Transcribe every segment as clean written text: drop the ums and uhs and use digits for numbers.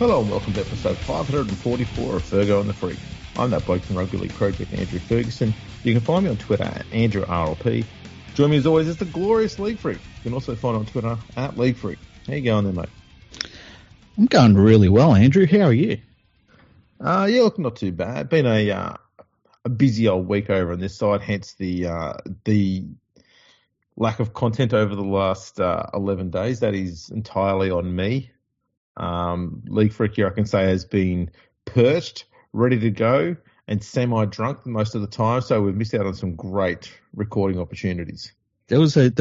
Hello and welcome to episode 544 of Fergo and the Freak. I'm that bloke from Rugby League Project, Andrew Ferguson. You can find me on Twitter at AndrewRLP. Join me as always is the glorious LeagueFreak. You can also find on Twitter at LeagueFreak. How you going there, mate? I'm going really well, Andrew. How are you? Yeah, look, not too bad. Been a busy old week over on this side, hence the lack of content over the last 11 days. That is entirely on me. LeagueFreak here, I can say, has been perched, ready to go, and semi-drunk most of the time, so we've missed out on some great recording opportunities. There was one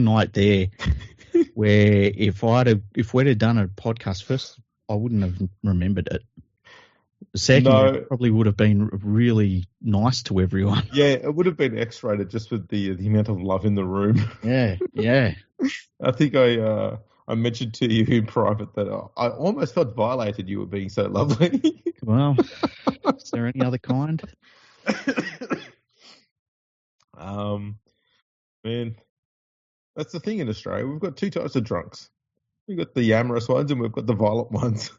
night there where if we'd have done a podcast first, I wouldn't have remembered it. Second, it probably would have been really nice to everyone. Yeah, it would have been X-rated just with the amount of love in the room. Yeah. I think I mentioned to you in private that I almost felt violated. You were being so lovely. Well, is there any other kind? Man, that's the thing in Australia. We've got two types of drunks. We've got the amorous ones and we've got the violent ones.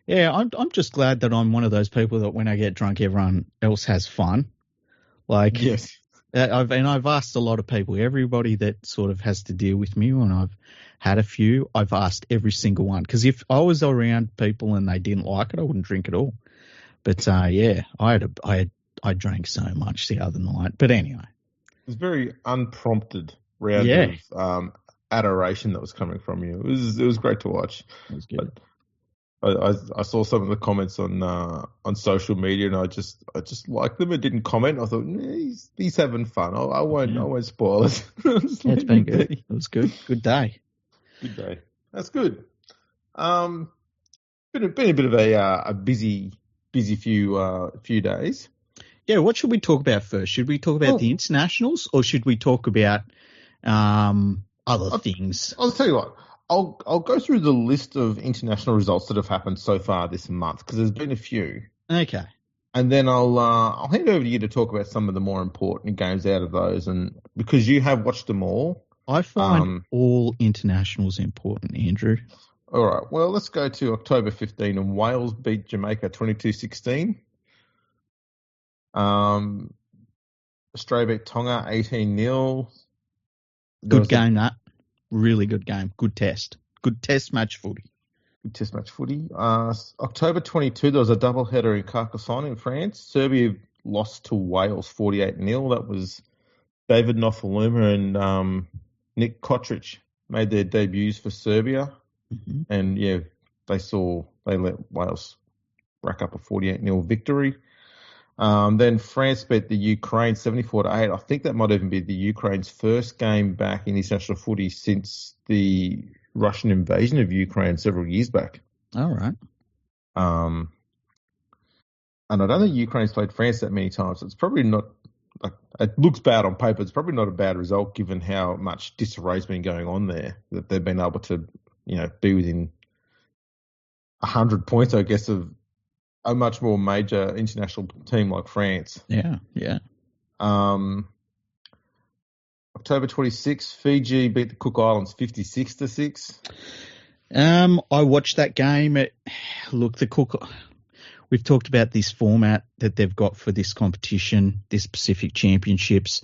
Yeah, I'm just glad that I'm one of those people that when I get drunk, everyone else has fun. Like, yes. I've asked a lot of people, everybody that sort of has to deal with me when I've had a few, I've asked every single one. Because if I was around people and they didn't like it, I wouldn't drink at all. But yeah, I drank so much the other night. But anyway, it was very unprompted round of adoration that was coming from you. It was great to watch. It was good. I saw some of the comments on social media, and I just liked them and didn't comment. I thought he's having fun. I won't spoil it. It's been good. It was good. Good day. Good day. That's good. Been a bit of a busy few days. Yeah. What should we talk about first? Should we talk about the internationals, or should we talk about other things? I'll tell you what. I'll go through the list of international results that have happened so far this month because there's been a few. Okay. And then I'll hand over to you to talk about some of the more important games out of those, and because you have watched them all. I find all internationals important, Andrew. All right. Well, let's go to October 15, and Wales beat Jamaica 22-16. Australia beat Tonga 18-0. Good game, that. Really good game. Good test. Good test match footy. Good test match footy. October 22, there was a doubleheader in Carcassonne in France. Serbia lost to Wales 48-0. That was David Nofaluma and Nick Kotric made their debuts for Serbia. Mm-hmm. And, yeah, they let Wales rack up a 48-0 victory. Then France beat the Ukraine 74-8. I think that might even be the Ukraine's first game back in international footy since the Russian invasion of Ukraine several years back. All right. And I don't think Ukraine's played France that many times. So it's probably not, like, it looks bad on paper. It's probably not a bad result given how much disarray's been going on there, that they've been able to, be within 100 points, I guess, of a much more major international team like France. Yeah. October 26th, Fiji beat the Cook Islands 56-6. I watched that game. We've talked about this format that they've got for this competition, this Pacific Championships,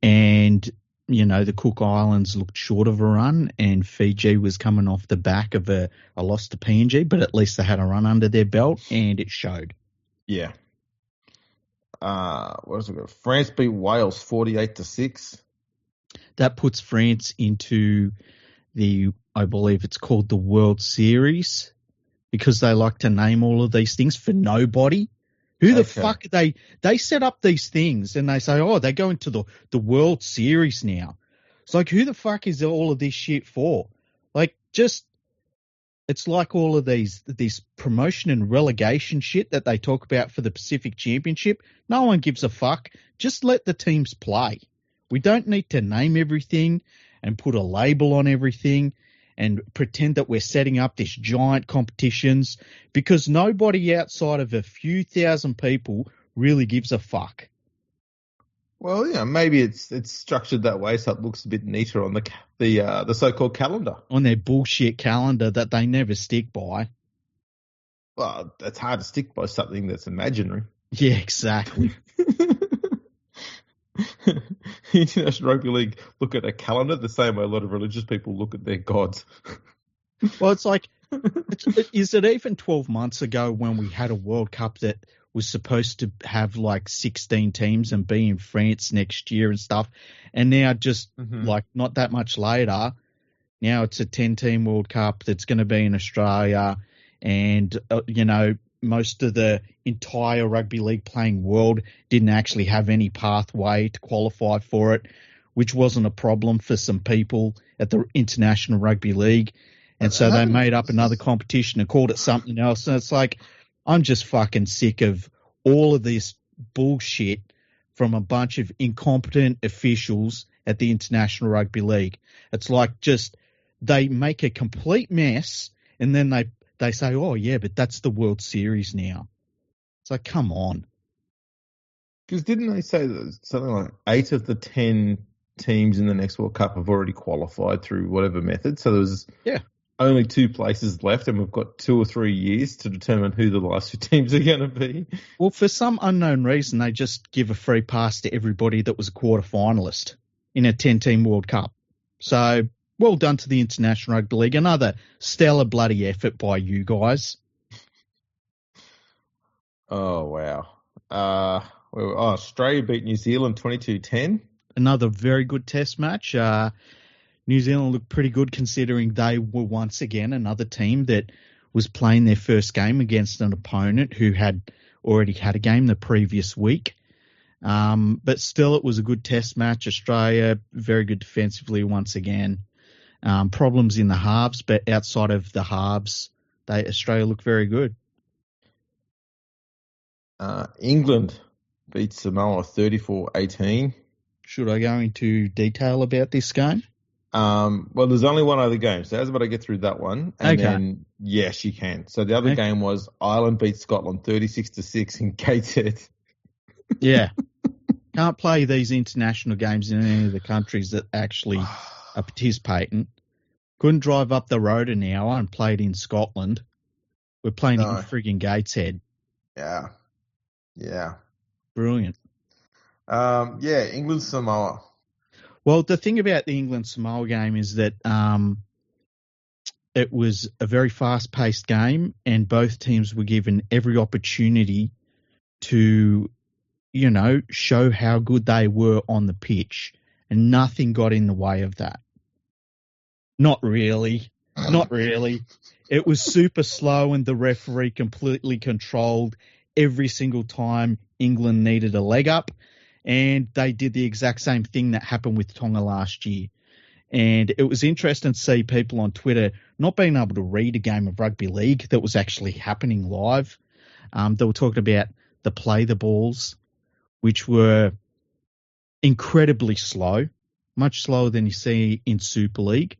and the Cook Islands looked short of a run, and Fiji was coming off the back of a loss to PNG, but at least they had a run under their belt, and it showed. Yeah. What else we got? France beat Wales 48-6. That puts France into I believe it's called the World Series, because they like to name all of these things for nobody. Who the fuck are they set up these things and they say, they're going to the World Series now. It's like, who the fuck is all of this shit for? Like, it's like all of these promotion and relegation shit that they talk about for the Pacific Championship. No one gives a fuck. Just let the teams play. We don't need to name everything and put a label on everything and pretend that we're setting up this giant competitions, because nobody outside of a few thousand people really gives a fuck. Well, yeah, maybe it's structured that way so it looks a bit neater on the so-called calendar. On their bullshit calendar that they never stick by. Well, it's hard to stick by something that's imaginary. Yeah, exactly. International Rugby League look at a calendar the same way a lot of religious people look at their gods. Well, it's like, is it even 12 months ago when we had a World Cup that was supposed to have like 16 teams and be in France next year and stuff, and now just like not that much later, now it's a 10-team World Cup that's going to be in Australia, and most of the entire rugby league playing world didn't actually have any pathway to qualify for it, which wasn't a problem for some people at the International Rugby League. And so they made up another competition and called it something else. And it's like, I'm just fucking sick of all of this bullshit from a bunch of incompetent officials at the International Rugby League. It's like just they make a complete mess and then they say, oh, yeah, but that's the World Series now. It's like, come on. Because didn't they say that something like 8 of the 10 teams in the next World Cup have already qualified through whatever method? So there's only 2 places left, and we've got 2 or 3 years to determine who the last 2 teams are going to be. Well, for some unknown reason, they just give a free pass to everybody that was a quarter-finalist in a 10-team World Cup. So well done to the International Rugby League. Another stellar bloody effort by you guys. Oh, wow. Australia beat New Zealand 22-10. Another very good test match. New Zealand looked pretty good considering they were once again another team that was playing their first game against an opponent who had already had a game the previous week. But still, it was a good test match. Australia, very good defensively once again. Problems in the halves, but outside of the halves, Australia looked very good. England beat Samoa 34-18. Should I go into detail about this game? Well, there's only one other game, so how's about I get through that one? And then, yes, you can. So the other game was Ireland beat Scotland 36-6 in Gateshead. Yeah. Can't play these international games in any of the countries that actually are participating. Couldn't drive up the road an hour and play it in Scotland. We're playing in frigging Gateshead. Yeah. Yeah. Brilliant. England, Samoa. Well, the thing about the England-Samoa game is that it was a very fast-paced game and both teams were given every opportunity to, show how good they were on the pitch, and nothing got in the way of that. Not really. Not really. It was super slow and the referee completely controlled every single time England needed a leg up. And they did the exact same thing that happened with Tonga last year. And it was interesting to see people on Twitter not being able to read a game of rugby league that was actually happening live. They were talking about the play the balls, which were incredibly slow, much slower than you see in Super League.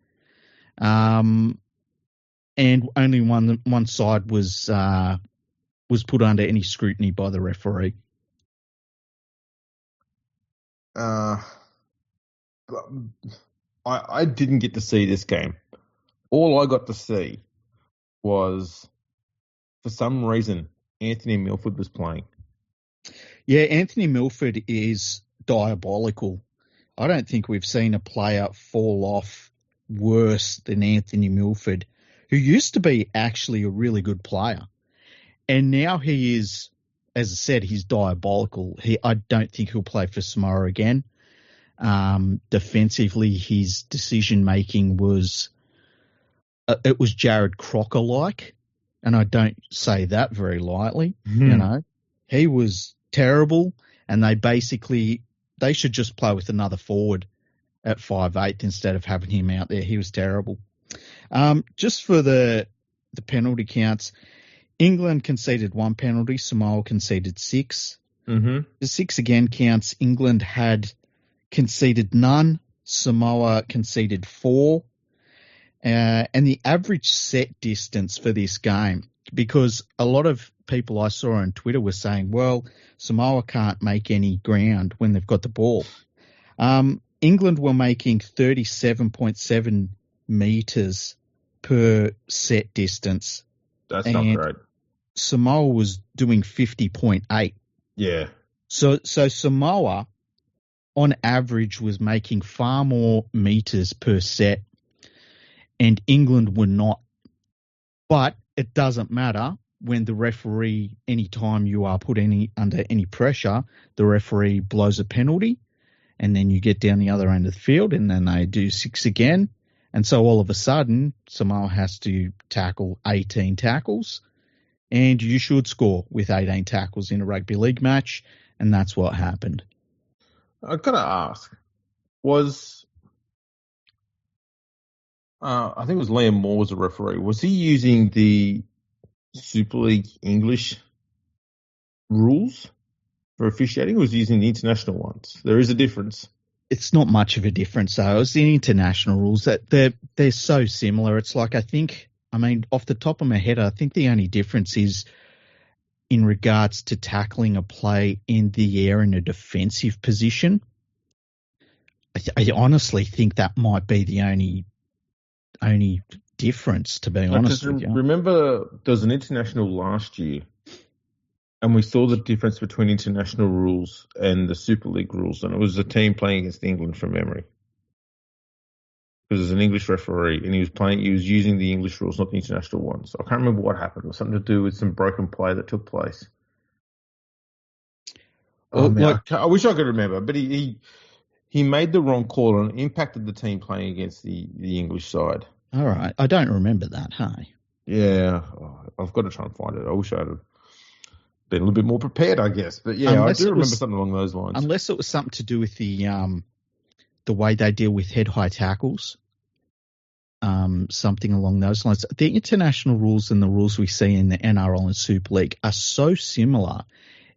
And only one side was put under any scrutiny by the referee. I didn't get to see this game. All I got to see was, for some reason, Anthony Milford was playing. Yeah, Anthony Milford is diabolical. I don't think we've seen a player fall off worse than Anthony Milford, who used to be actually a really good player. And now he is, as I said, he's diabolical. I don't think he'll play for Samoa again. Defensively, his decision-making was Jared Crocker-like, and I don't say that very lightly. He was terrible, and they should just play with another forward at 5'8" instead of having him out there. He was terrible. Just for the penalty counts, England conceded 1 penalty, Samoa conceded 6. The 6 again counts. England had conceded none, Samoa conceded 4. And the average set distance for this game, because a lot of people I saw on Twitter were saying, well, Samoa can't make any ground when they've got the ball. England were making 37.7 metres per set distance. That's not great. Samoa was doing 50.8. Yeah. So Samoa, on average, was making far more metres per set, and England were not. But it doesn't matter when the referee, anytime you are put under any pressure, the referee blows a penalty, and then you get down the other end of the field, and then they do 6 again. And so all of a sudden, Samoa has to tackle 18 tackles, and you should score with 18 tackles in a rugby league match, and that's what happened. I've got to ask, I think it was Liam Moore was a referee. Was he using the Super League English rules for officiating, or was he using the international ones? There is a difference. It's not much of a difference, though. It's the international rules that they're so similar. It's like, off the top of my head, I think the only difference is in regards to tackling a play in the air in a defensive position. I honestly think that might be the only difference, to be honest with you. Remember, there was an international last year, and we saw the difference between international rules and the Super League rules, and it was a team playing against England from memory. Because there's an English referee, and he was using the English rules, not the international ones. I can't remember what happened. It was something to do with some broken play that took place. I wish I could remember, but he made the wrong call and impacted the team playing against the English side. All right. I don't remember that, hey? Yeah. I've got to try and find it. I wish I had been a little bit more prepared, I guess. But yeah, I do remember something along those lines. Unless it was something to do with the way they deal with head-high tackles, something along those lines. The international rules and the rules we see in the NRL and Super League are so similar.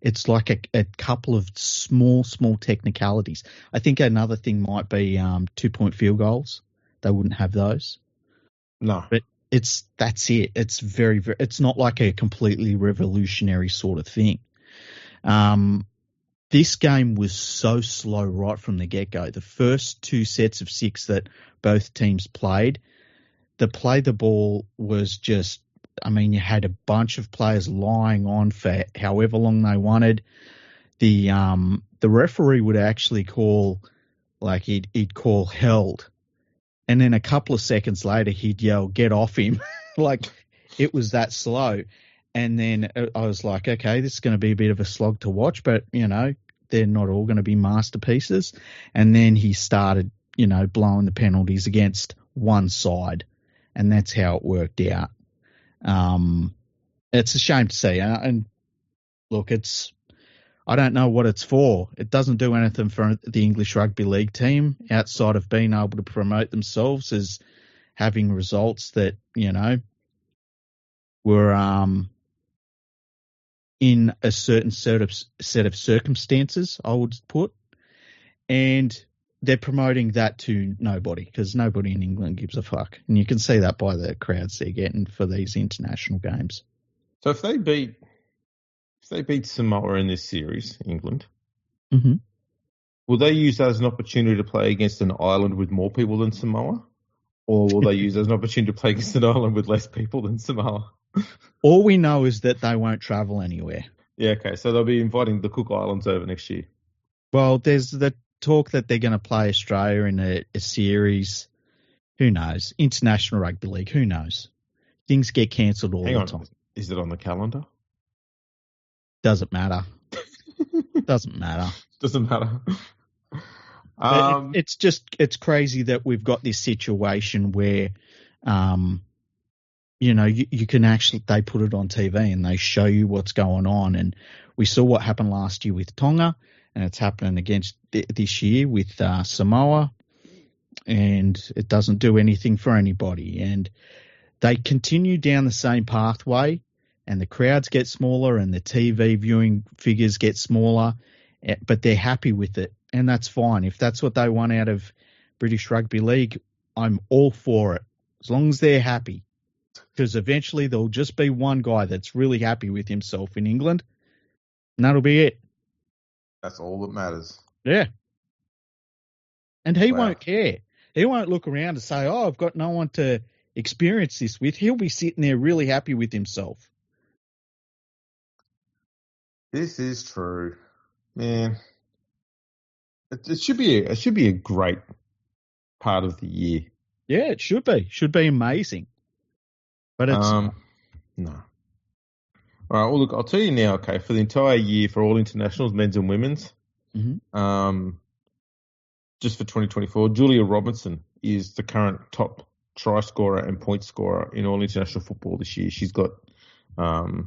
It's like a couple of small technicalities. I think another thing might be 2-point field goals. They wouldn't have those. No. But that's it. It's very, very, it's not like a completely revolutionary sort of thing. This game was so slow right from the get-go. The first 2 sets of 6 that both teams played, the ball was just, you had a bunch of players lying on for however long they wanted. The referee would actually call, he'd call held. And then a couple of seconds later, he'd yell, get off him. It was that slow. And then I was like, okay, this is going to be a bit of a slog to watch, but, they're not all going to be masterpieces. And then he started, blowing the penalties against one side. And that's how it worked out. It's a shame to see. And look, I don't know what it's for. It doesn't do anything for the English Rugby League team outside of being able to promote themselves as having results that, were in a certain set of circumstances, I would put. And they're promoting that to nobody, because nobody in England gives a fuck. And you can see that by the crowds they're getting for these international games. So if they beat Samoa in this series, England, will they use that as an opportunity to play against an island with more people than Samoa? Or will they use it as an opportunity to play against an island with less people than Samoa? All we know is that they won't travel anywhere. Yeah, okay. So they'll be inviting the Cook Islands over next year. Well, there's the talk that they're going to play Australia in a series. Who knows? International Rugby League. Who knows? Things get cancelled all the time. Is it on the calendar? Doesn't matter. Doesn't matter. Doesn't matter. It's crazy that we've got this situation where, you can actually, they put it on TV and they show you what's going on. And we saw what happened last year with Tonga, and it's happening against this year with Samoa, and it doesn't do anything for anybody. And they continue down the same pathway, and the crowds get smaller and the TV viewing figures get smaller, but they're happy with it. And that's fine. If that's what they want out of British Rugby League, I'm all for it, as long as they're happy. Because eventually there'll just be one guy that's really happy with himself in England, and that'll be it. That's all that matters. Yeah. And he won't care. He won't look around and say, oh, I've got no one to experience this with. He'll be sitting there really happy with himself. This is true. Man. It should be a great part of the year. Yeah, it should be. Should be amazing. But it's no. All right. Well, look, I'll tell you now. Okay, for the entire year for all internationals, men's and women's, just for 2024, Julia Robinson is the current top try scorer and point scorer in all international football this year. She's got the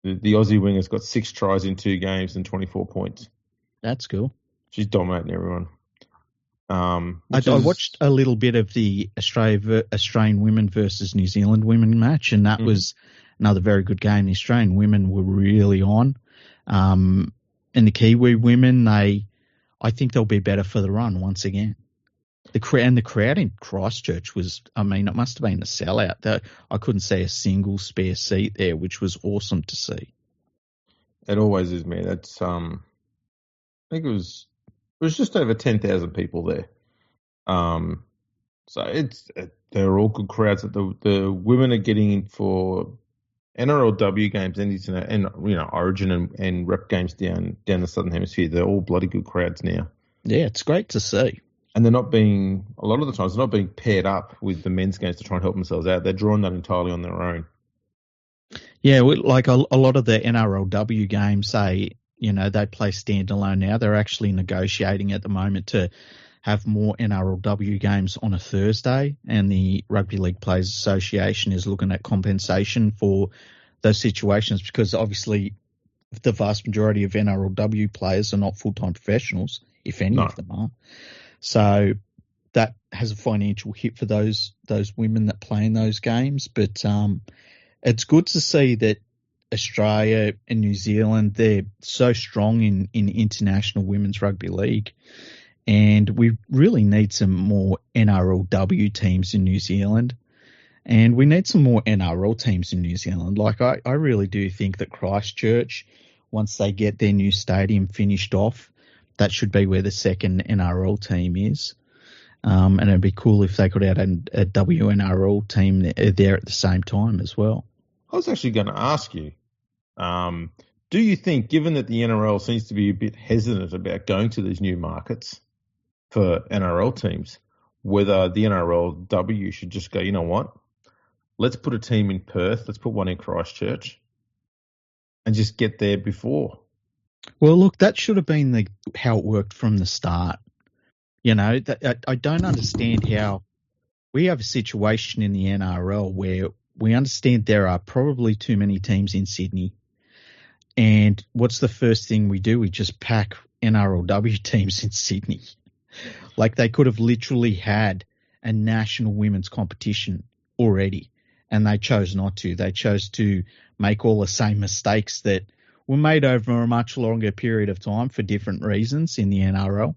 Aussie winger's got 6 tries in 2 games and 24 points. That's cool. She's dominating everyone. I watched a little bit of the Australian women versus New Zealand women match, and that was another very good game. The Australian women were really on. And the Kiwi women, I think they'll be better for the run once again. The crowd in Christchurch was, it must have been a sellout. I couldn't see a single spare seat there, which was awesome to see. It always is, man. That's I think it was just over 10,000 people there. So they're all good crowds. The women are getting in for NRLW games and Origin and Rep games down the Southern Hemisphere. They're all bloody good crowds now. Yeah, it's great to see. And a lot of the times, they're not being paired up with the men's games to try and help themselves out. They're drawing that entirely on their own. Yeah, like a lot of the NRLW games, they play standalone now. They're actually negotiating at the moment to have more NRLW games on a Thursday, and the Rugby League Players Association is looking at compensation for those situations because obviously the vast majority of NRLW players are not full-time professionals, if any of them are. So that has a financial hit for those women that play in those games. But it's good to see that Australia and New Zealand, they're so strong in international women's rugby league. And we really need some more NRLW teams in New Zealand. And we need some more NRL teams in New Zealand. Like, I really do think that Christchurch, once they get their new stadium finished off, that should be where the second NRL team is. And it'd be cool if they could add a WNRL team there at the same time as well. I was actually going to ask you, do you think, given that the NRL seems to be a bit hesitant about going to these new markets for NRL teams, whether the NRLW should just go, you know what, let's put a team in Perth, let's put one in Christchurch, and just get there before? Well, look, that should have been how it worked from the start. I don't understand how we have a situation in the NRL where we understand there are probably too many teams in Sydney. And what's the first thing we do? We just pack NRLW teams in Sydney. Like, they could have literally had a national women's competition already, and they chose not to. They chose to make all the same mistakes that were made over a much longer period of time for different reasons in the NRL.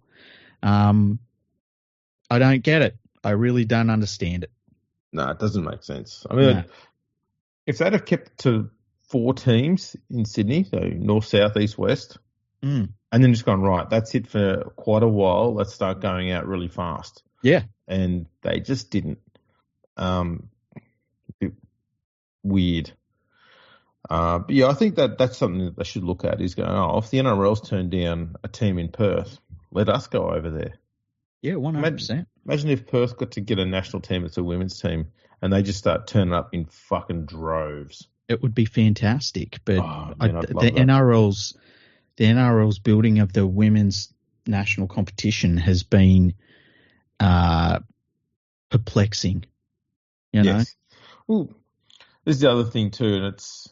I don't get it. I really don't understand it. No, it doesn't make sense. I mean, if they'd have kept to 4 teams in Sydney, so north, south, east, west, and then just gone, right, that's it for quite a while, let's start going out really fast. Yeah. And they just didn't. A bit weird. But yeah, I think that's something that they should look at, is going, if the NRL's turned down a team in Perth, let us go over there. Yeah, 100%. Imagine if Perth got to get a national team that's a women's team and they just start turning up in fucking droves. It would be fantastic. But the NRL's building of the women's national competition has been perplexing. You know? Well, this is the other thing too, and it's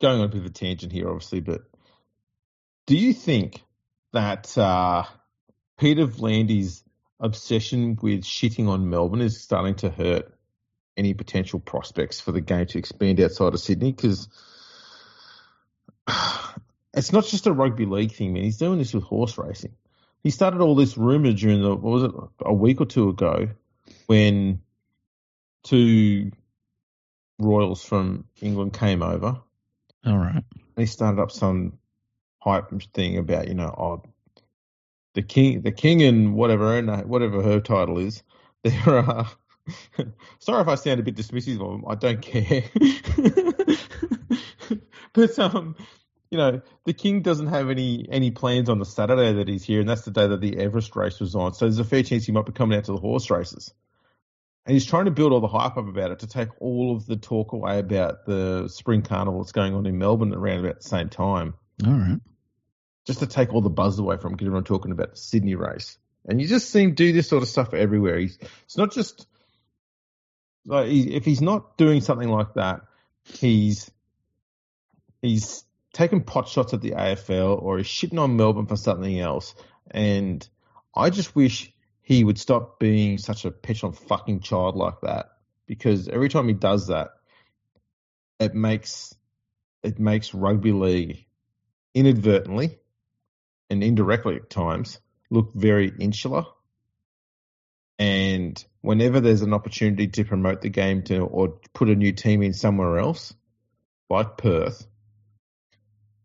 going on a bit of a tangent here, obviously, but do you think that Peter V'landys' obsession with shitting on Melbourne is starting to hurt any potential prospects for the game to expand outside of Sydney? Because it's not just a rugby league thing, man. He's doing this with horse racing. He started all this rumour during a week or two ago, when to royals from England came over. All right. And he started up some hype thing about, the king and whatever her title is. There are. Sorry if I sound a bit dismissive of him. I don't care. But the king doesn't have any plans on the Saturday that he's here, and that's the day that the Everest race was on. So there's a fair chance he might be coming out to the horse races. And he's trying to build all the hype up about it to take all of the talk away about the spring carnival that's going on in Melbourne around about the same time. All right. Just to take all the buzz away from get everyone talking about the Sydney race. And you just see him do this sort of stuff everywhere. It's not just like if he's not doing something like that, he's taking pot shots at the AFL or he's shitting on Melbourne for something else. And I just wish he would stop being such a petulant fucking child like that, because every time he does that, it makes rugby league inadvertently and indirectly at times look very insular. And whenever there's an opportunity to promote the game or put a new team in somewhere else, like Perth,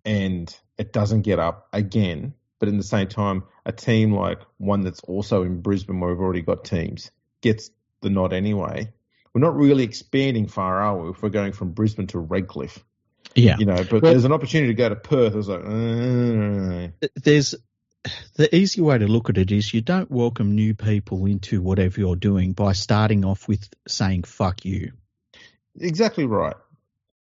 and it doesn't get up again, but in the same time, a team like one that's also in Brisbane where we've already got teams gets the nod anyway. We're not really expanding far, are we, if we're going from Brisbane to Redcliffe? Yeah. But there's an opportunity to go to Perth. It's like, There's the easy way to look at it is you don't welcome new people into whatever you're doing by starting off with saying fuck you. Exactly right.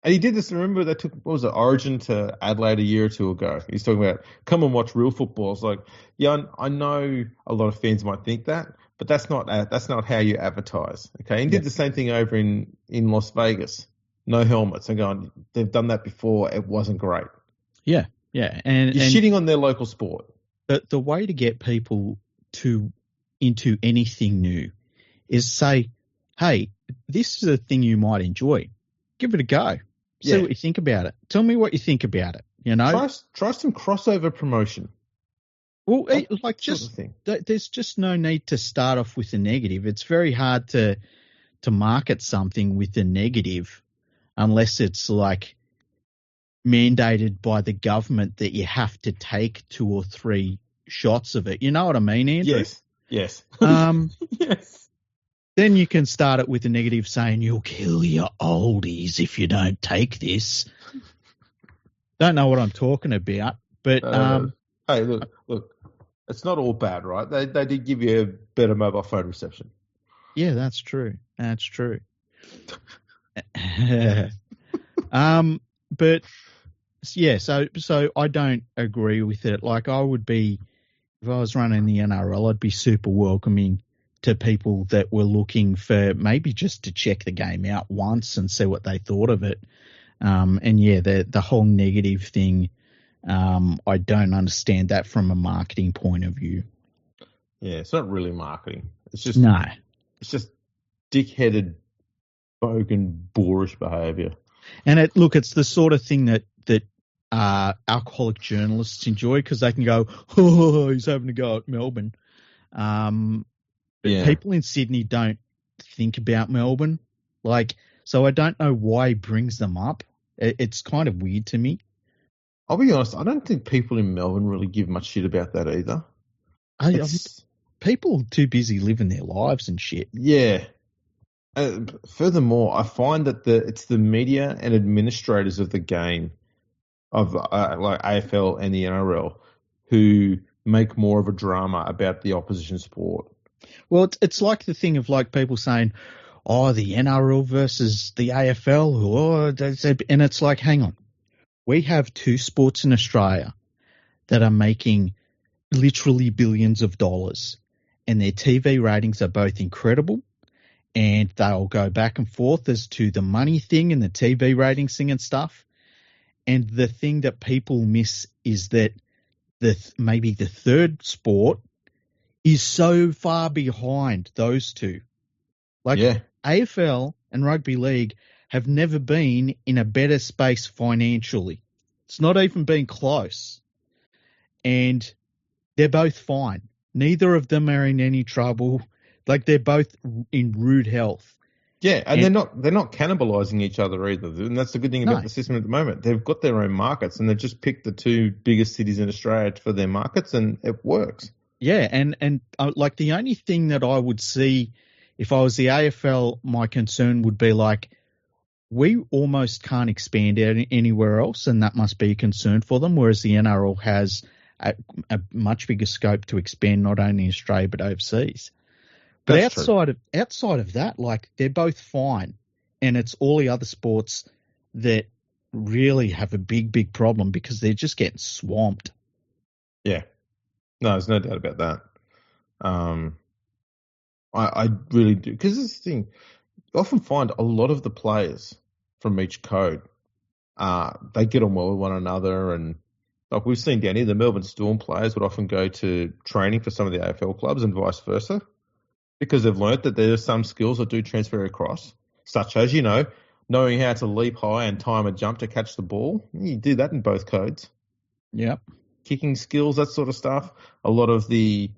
And he did this. Remember they took, what was it, Origin to Adelaide a year or two ago. He's talking about come and watch real football. It's like, yeah, I know a lot of fans might think that, but that's not how you advertise. Okay, and he did the same thing over in Las Vegas. No helmets. And going, they've done that before. It wasn't great. Yeah, yeah, and you're shitting on their local sport. The way to get people into anything new is say, hey, this is a thing you might enjoy. Give it a go. See what you think about it. Tell me what you think about it. Try some crossover promotion. Well, there's just no need to start off with a negative. It's very hard to market something with a negative unless it's like mandated by the government that you have to take 2 or 3 shots of it. You know what I mean, Andrew? Yes. Yes. Then you can start it with a negative saying you'll kill your oldies if you don't take this. Don't know what I'm talking about, but hey, look, it's not all bad, right? They did give you a better mobile phone reception. Yeah, that's true. That's true. But yeah, so I don't agree with it. Like I would be, if I was running the NRL, I'd be super welcoming to people that were looking for maybe just to check the game out once and see what they thought of it. And yeah, the whole negative thing, I don't understand that from a marketing point of view. Yeah, it's not really marketing. It's just It's just dick-headed, bogan, boorish behaviour. And it's the sort of thing that alcoholic journalists enjoy because they can go, oh, he's having a go at Melbourne. But people in Sydney don't think about Melbourne. So I don't know why he brings them up. It's kind of weird to me. I'll be honest, I don't think people in Melbourne really give much shit about that either. People are too busy living their lives and shit. Yeah. Furthermore, I find that it's the media and administrators of the game, of like AFL and the NRL, who make more of a drama about the opposition sport. Well, it's like the thing of like people saying, oh, the NRL versus the AFL, and it's like, hang on. We have 2 sports in Australia that are making literally billions of dollars, and their TV ratings are both incredible, and they'll go back and forth as to the money thing and the TV ratings thing and stuff. And the thing that people miss is that maybe the third sport is so far behind those 2. AFL and Rugby League have never been in a better space financially. It's not even been close. And they're both fine. Neither of them are in any trouble. Like, they're both in rude health. Yeah, and they're not cannibalizing each other either, and that's the good thing about the system at the moment. They've got their own markets, and they've just picked the two biggest cities in Australia for their markets, and it works. Yeah, and like the only thing that I would see if I was the AFL, my concern would be like we almost can't expand out anywhere else, and that must be a concern for them. Whereas the NRL has a much bigger scope to expand not only in Australia but overseas. But That's outside of that, like they're both fine, and it's all the other sports that really have a big problem because they're just getting swamped. Yeah, no, there's no doubt about that. I really do, because this thing, you often find a lot of the players from each code, they get on well with one another, and like we've seen down here, the Melbourne Storm players would often go to training for some of the AFL clubs and vice versa, because they've learnt that there are some skills that do transfer across, such as, knowing how to leap high and time a jump to catch the ball. You do that in both codes. Yep. Kicking skills, that sort of stuff. A lot of the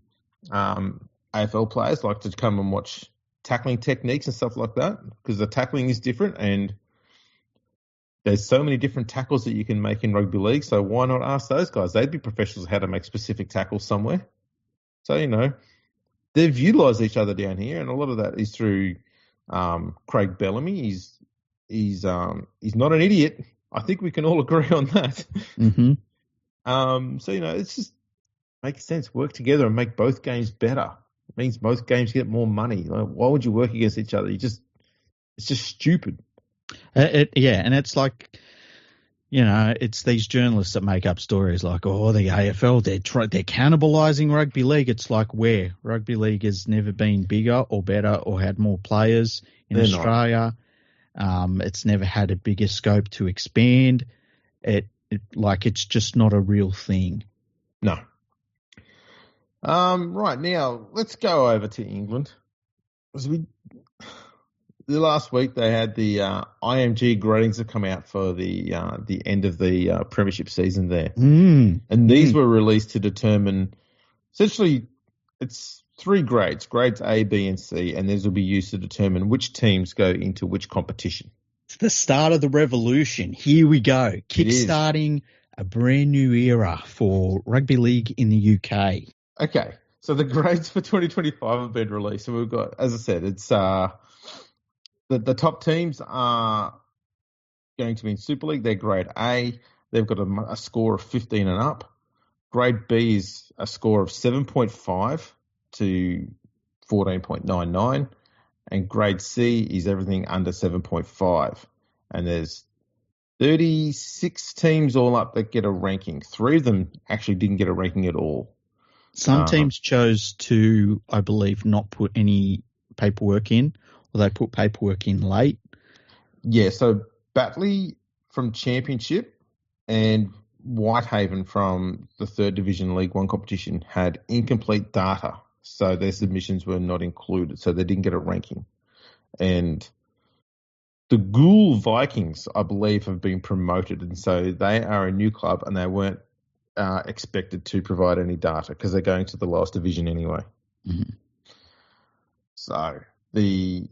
AFL players like to come and watch tackling techniques and stuff like that, because the tackling is different, and there's so many different tackles that you can make in rugby league. So why not ask those guys? They'd be professionals how to make specific tackles somewhere. So, they've utilised each other down here, and a lot of that is through Craig Bellamy. He's not an idiot. I think we can all agree on that. Mm-hmm. So it's just makes sense. Work together and make both games better. It means both games get more money. Like, why would you work against each other? It's just stupid. Yeah, and it's like, it's these journalists that make up stories like, oh, the AFL, they're cannibalising rugby league. It's like, where? Rugby league has never been bigger or better or had more players in Australia. It's never had a bigger scope to expand. It's just not a real thing. No. Right, now let's go over to England. The last week they had the IMG gradings have come out for the end of the premiership season there, and these were released to determine. Essentially, it's 3 grades: grades A, B, and C, and these will be used to determine which teams go into which competition. It's the start of the revolution. Here we go, kickstarting a brand new era for rugby league in the UK. Okay, so the grades for 2025 have been released, and we've got, as I said, it's the top teams are going to be in Super League. They're grade A. They've got a score of 15 and up. Grade B is a score of 7.5 to 14.99. And grade C is everything under 7.5. And there's 36 teams all up that get a ranking. 3 of them actually didn't get a ranking at all. Some teams chose to, I believe, not put any paperwork in, or they put paperwork in late. Yeah, so Batley from Championship and Whitehaven from the 3rd Division League One competition had incomplete data, so their submissions were not included, so they didn't get a ranking. And the Ghoul Vikings, I believe, have been promoted, and so they are a new club, and they weren't expected to provide any data because they're going to the lowest division anyway. Mm-hmm. So the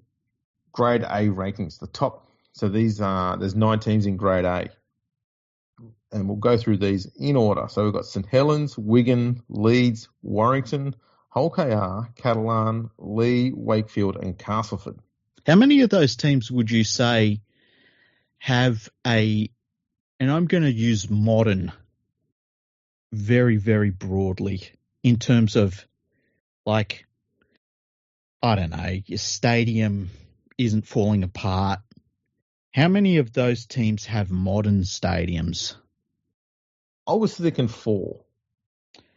grade A rankings, the top. So there's 9 teams in grade A, and we'll go through these in order. So we've got St Helens, Wigan, Leeds, Warrington, Hull KR, Catalan, Lee, Wakefield, and Castleford. How many of those teams would you say have and I'm going to use modern very, very broadly in terms of, like, I don't know, your stadium isn't falling apart. How many of those teams have modern stadiums? I was thinking 4.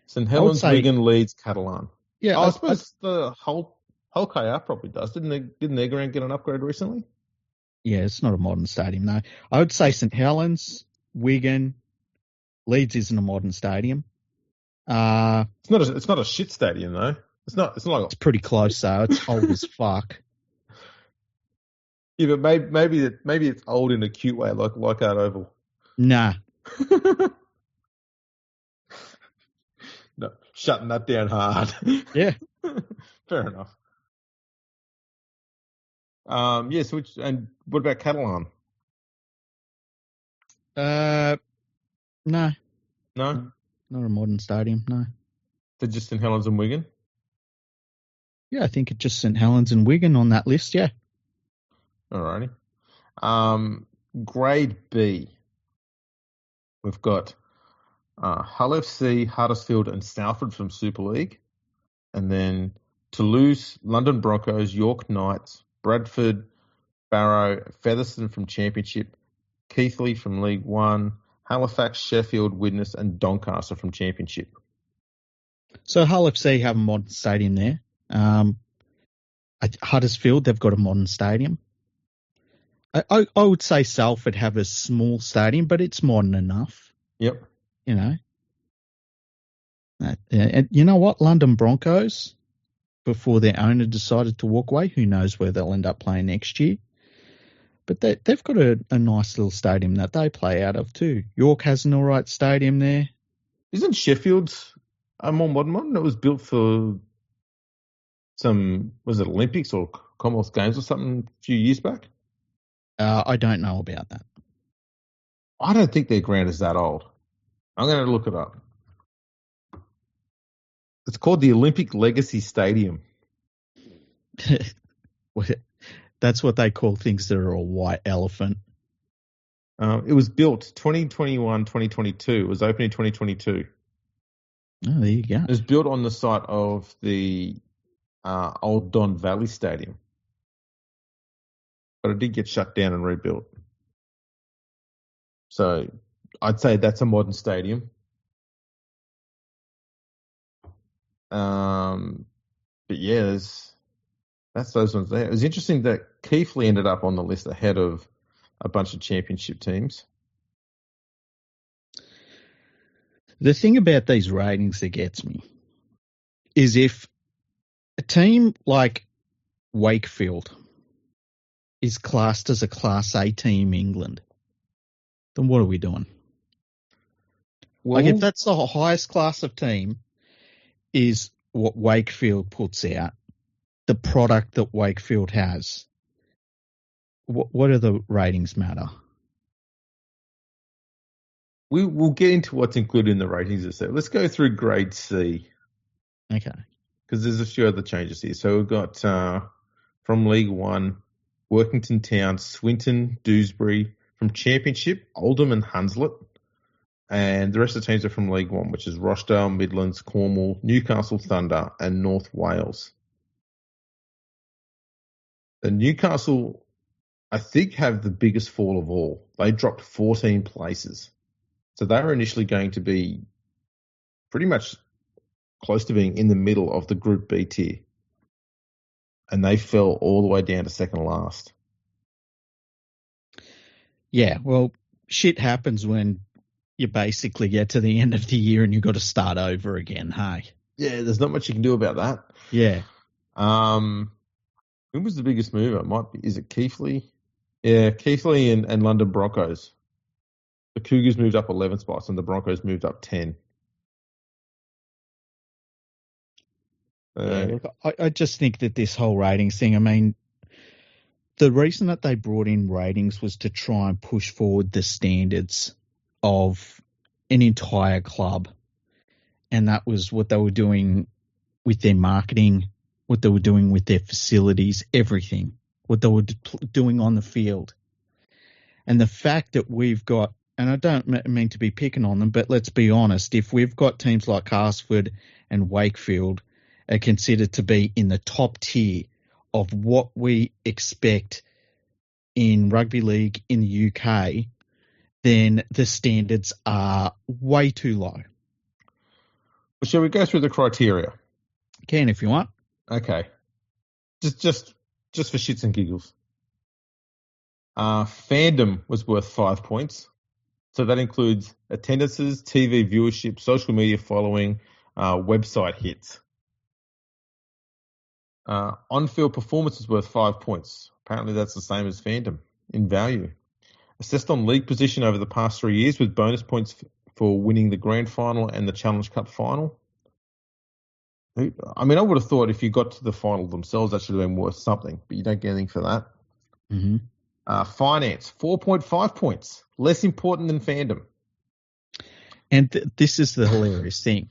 St Helens, Wigan, Leeds, Catalan. Yeah, I suppose the Hull KR probably does. Didn't their ground get an upgrade recently? Yeah, it's not a modern stadium, no. I would say St Helens, Wigan, Leeds isn't a modern stadium. It's not a shit stadium though. It's not like it's pretty close though. It's old as fuck. Yeah, but maybe it's old in a cute way, like Leichhardt Oval. Nah. No, shutting that down hard. Yeah. Fair enough. And what about Catalan? No, No, not a modern stadium. No. they're just St Helens and Wigan. Yeah, I think it's just St Helens and Wigan on that list. Yeah. Alrighty. Grade B. We've got Hull FC, Huddersfield, and Salford from Super League, and then Toulouse, London Broncos, York Knights, Bradford, Barrow, Featherstone from Championship, Keighley from League One, Halifax, Sheffield, Widnes, and Doncaster from Championship. So Hull FC have a modern stadium there. Huddersfield, they've got a modern stadium. I would say Salford have a small stadium, but it's modern enough. Yep. You know. And you know what? London Broncos, before their owner decided to walk away, who knows where they'll end up playing next year. But they've got a nice little stadium that they play out of too. York has an all right stadium there. Isn't Sheffield a more modern one? It was built for was it Olympics or Commonwealth Games or something a few years back? I don't know about that. I don't think their ground is that old. I'm going to look it up. It's called the Olympic Legacy Stadium. That's what they call things that are a white elephant. It was built 2021, 2022. It was opened in 2022. Oh, there you go. It was built on the site of the old Don Valley Stadium. But it did get shut down and rebuilt. So I'd say that's a modern stadium. But yeah, that's those ones there. It was interesting that Keighley ended up on the list ahead of a bunch of championship teams. The thing about these ratings that gets me is if a team like Wakefield is classed as a Class A team in England, then what are we doing? Well, like if that's the highest class of team is what Wakefield puts out, the product that Wakefield has, what do the ratings matter? We'll get into what's included in the ratings. So let's go through Grade C. Okay. Because there's a few other changes here. So we've got from League One, Workington Town, Swinton, Dewsbury. From Championship, Oldham and Hunslet. And the rest of the teams are from League One, which is Rochdale, Midlands, Cornwall, Newcastle Thunder, and North Wales. The Newcastle, I think, have the biggest fall of all. They dropped 14 places. So they were initially going to be pretty much close to being in the middle of the Group B tier. And they fell all the way down to second last. Yeah, well, shit happens when you basically get to the end of the year and you've got to start over again, hey? Yeah, there's not much you can do about that. Yeah. Who was the biggest mover? Is it Keighley? Yeah, Keighley and London Broncos. The Cougars moved up 11 spots and the Broncos moved up 10. Look, I just think that this whole ratings thing, I mean, the reason that they brought in ratings was to try and push forward the standards of an entire club. And that was what they were doing with their marketing, what they were doing with their facilities, everything, what they were doing on the field. And the fact that we've got, and I don't mean to be picking on them, but let's be honest, if we've got teams like Castleford and Wakefield are considered to be in the top tier of what we expect in rugby league in the UK, then the standards are way too low. Well, shall we go through the criteria? Can if you want. Okay. Just for shits and giggles. Fandom was worth 5 points. So that includes attendances, TV viewership, social media following, website hits. On-field performance is worth 5 points. Apparently that's the same as fandom in value. Assessed on league position over the past 3 years with bonus points for winning the grand final and the Challenge Cup final. I mean, I would have thought if you got to the final themselves, that should have been worth something, but you don't get anything for that. Mm-hmm. Finance, 4.5 points. Less important than fandom. And this is the hilarious thing.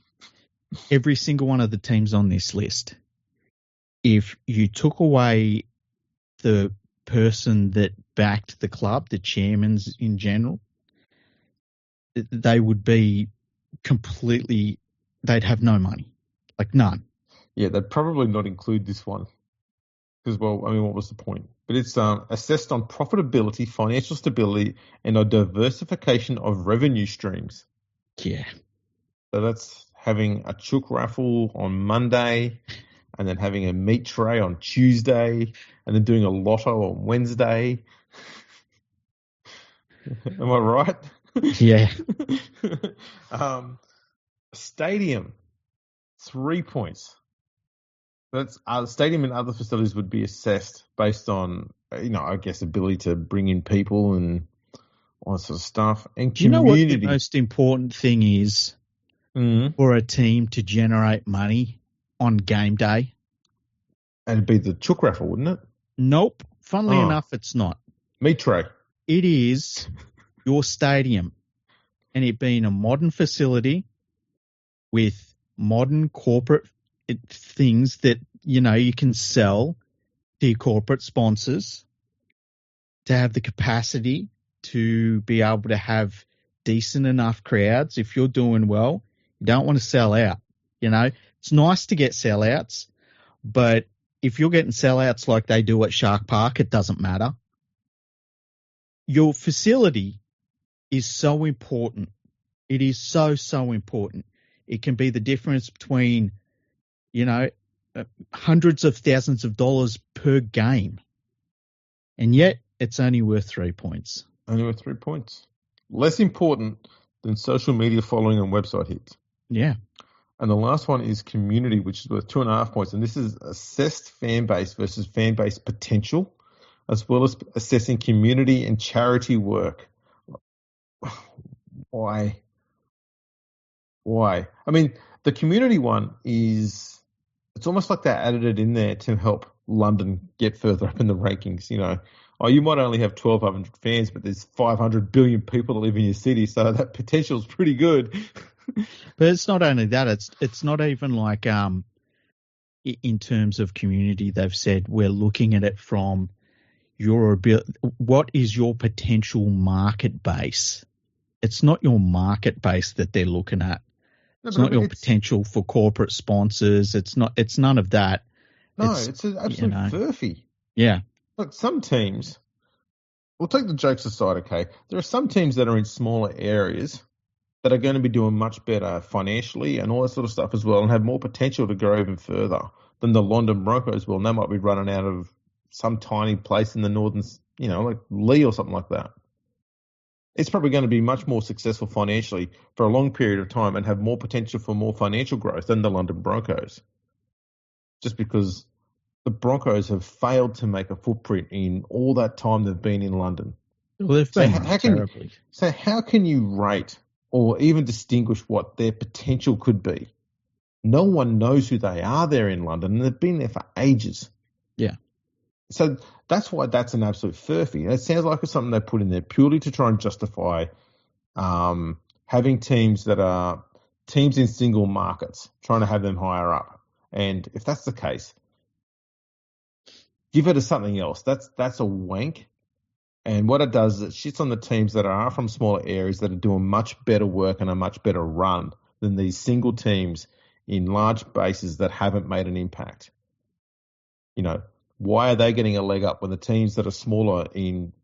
Every single one of the teams on this list, if you took away the person that backed the club, the chairmans in general, they would be completely, they'd have no money, like none. Yeah, they'd probably not include this one because, well, I mean, what was the point? But it's assessed on profitability, financial stability, and a diversification of revenue streams. Yeah. So that's having a chook raffle on Monday, and then having a meat tray on Tuesday, and then doing a lotto on Wednesday. Am I right? Yeah. Stadium, 3 points. That's stadium and other facilities would be assessed based on, I guess, ability to bring in people and all that sort of stuff. And Do you know community. what the most important thing is for a team to generate money on game day? And it'd be the chook raffle, wouldn't it? Nope. Funnily enough, it's not. Meat tray. It is your stadium, and it being a modern facility with modern corporate things that, you can sell to your corporate sponsors, to have the capacity to be able to have decent enough crowds. If you're doing well, you don't want to sell out. It's nice to get sellouts, but if you're getting sellouts like they do at Shark Park, it doesn't matter. Your facility is so important. It is so, so important. It can be the difference between, hundreds of thousands of dollars per game. And yet it's only worth 3 points. Only worth 3 points. Less important than social media following and website hits. Yeah. And the last one is community, which is worth 2.5 points. And this is assessed fan base versus fan base potential, as well as assessing community and charity work. Why? I mean, the community one is, it's almost like they added it in there to help London get further up in the rankings. You might only have 1,200 fans, but there's 500 billion people that live in your city, so that potential is pretty good. But it's not only that; it's not even like in terms of community. They've said we're looking at it from your ability. What is your potential market base? It's not your market base that they're looking at. It's not your potential for corporate sponsors. It's none of that. No, it's an absolute furphy. Yeah. Look, some teams, we'll take the jokes aside, okay? There are some teams that are in smaller areas that are going to be doing much better financially and all that sort of stuff as well, and have more potential to grow even further than the London Broncos will. And they might be running out of some tiny place in the northern, like Lee or something like that. It's probably going to be much more successful financially for a long period of time and have more potential for more financial growth than the London Broncos. Just because the Broncos have failed to make a footprint in all that time they've been in London. Well, they've been terribly. So how can you rate or even distinguish what their potential could be? No one knows who they are there in London, and they've been there for ages. Yeah. So that's why that's an absolute furphy. It sounds like it's something they put in there purely to try and justify having teams that are teams in single markets, trying to have them higher up. And if that's the case, give it to something else. That's a wank. And what it does is it shits on the teams that are from smaller areas that are doing much better work and a much better run than these single teams in large bases that haven't made an impact. Why are they getting a leg up when the teams that are smaller in,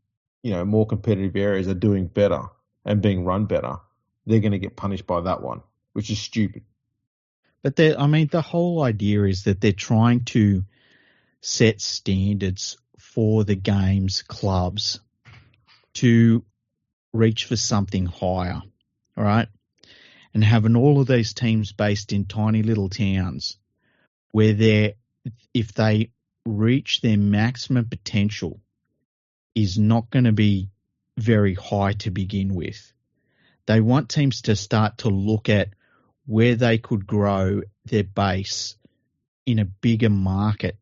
more competitive areas are doing better and being run better? They're going to get punished by that one, which is stupid. But the whole idea is that they're trying to set standards for the game's clubs to reach for something higher, all right? And having all of these teams based in tiny little towns where if they reach their maximum potential is not going to be very high to begin with. They want teams to start to look at where they could grow their base in a bigger market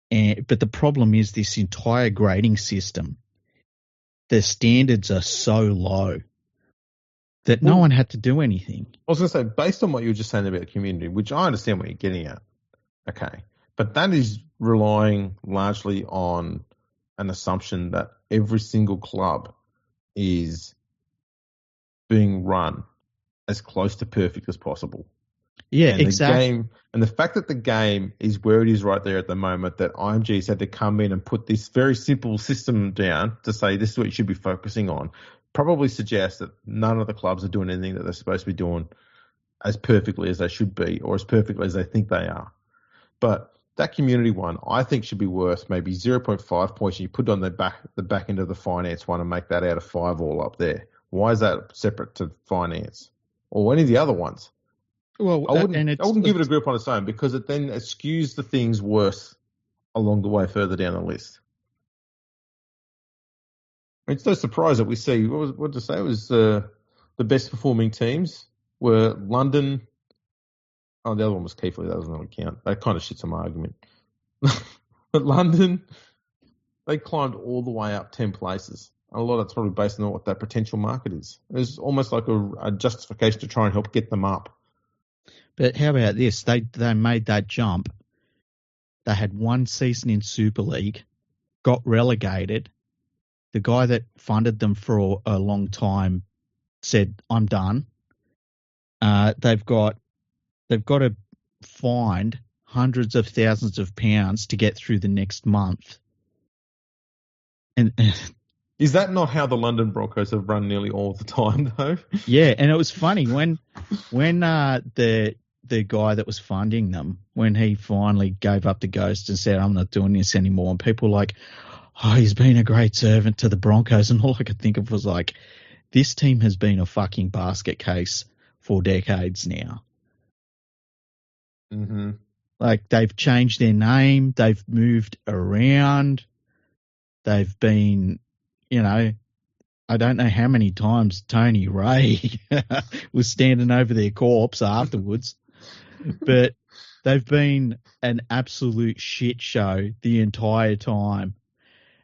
But the problem is this entire grading system, the standards are so low that no one had to do anything. I was going to say, based on what you were just saying about community, which I understand what you're getting at, okay, but that is relying largely on an assumption that every single club is being run as close to perfect as possible. Yeah, and exactly. And the fact that the game is where it is right there at the moment, that IMG's had to come in and put this very simple system down to say this is what you should be focusing on, probably suggests that none of the clubs are doing anything that they're supposed to be doing as perfectly as they should be or as perfectly as they think they are. But that community one, I think, should be worth maybe 0.5 points, and you put it on the back end of the finance one and make that out of 5 all up there. Why is that separate to finance or any of the other ones? Well, I wouldn't give it a group on its own because it then skews the things worse along the way further down the list. It's no surprise that we see, what to say, it was the best performing teams were London. Oh, the other one was Keighley. That doesn't really count. That kind of shits on my argument. But London, they climbed all the way up 10 places. A lot of that's probably based on what that potential market is. It's almost like a justification to try and help get them up. But how about this? They made that jump. They had one season in Super League, got relegated. The guy that funded them for a long time said, "I'm done." They've got to find hundreds of thousands of pounds to get through the next month. And is that not how the London Broncos have run nearly all the time, though? Yeah, and it was funny when the guy that was funding them, when he finally gave up the ghost and said, "I'm not doing this anymore," and people were like, "Oh, he's been a great servant to the Broncos," and all I could think of was like, this team has been a fucking basket case for decades now. Mm-hmm. Like, they've changed their name, they've moved around, they've been, I don't know how many times Tony Ray was standing over their corpse afterwards, but they've been an absolute shit show the entire time.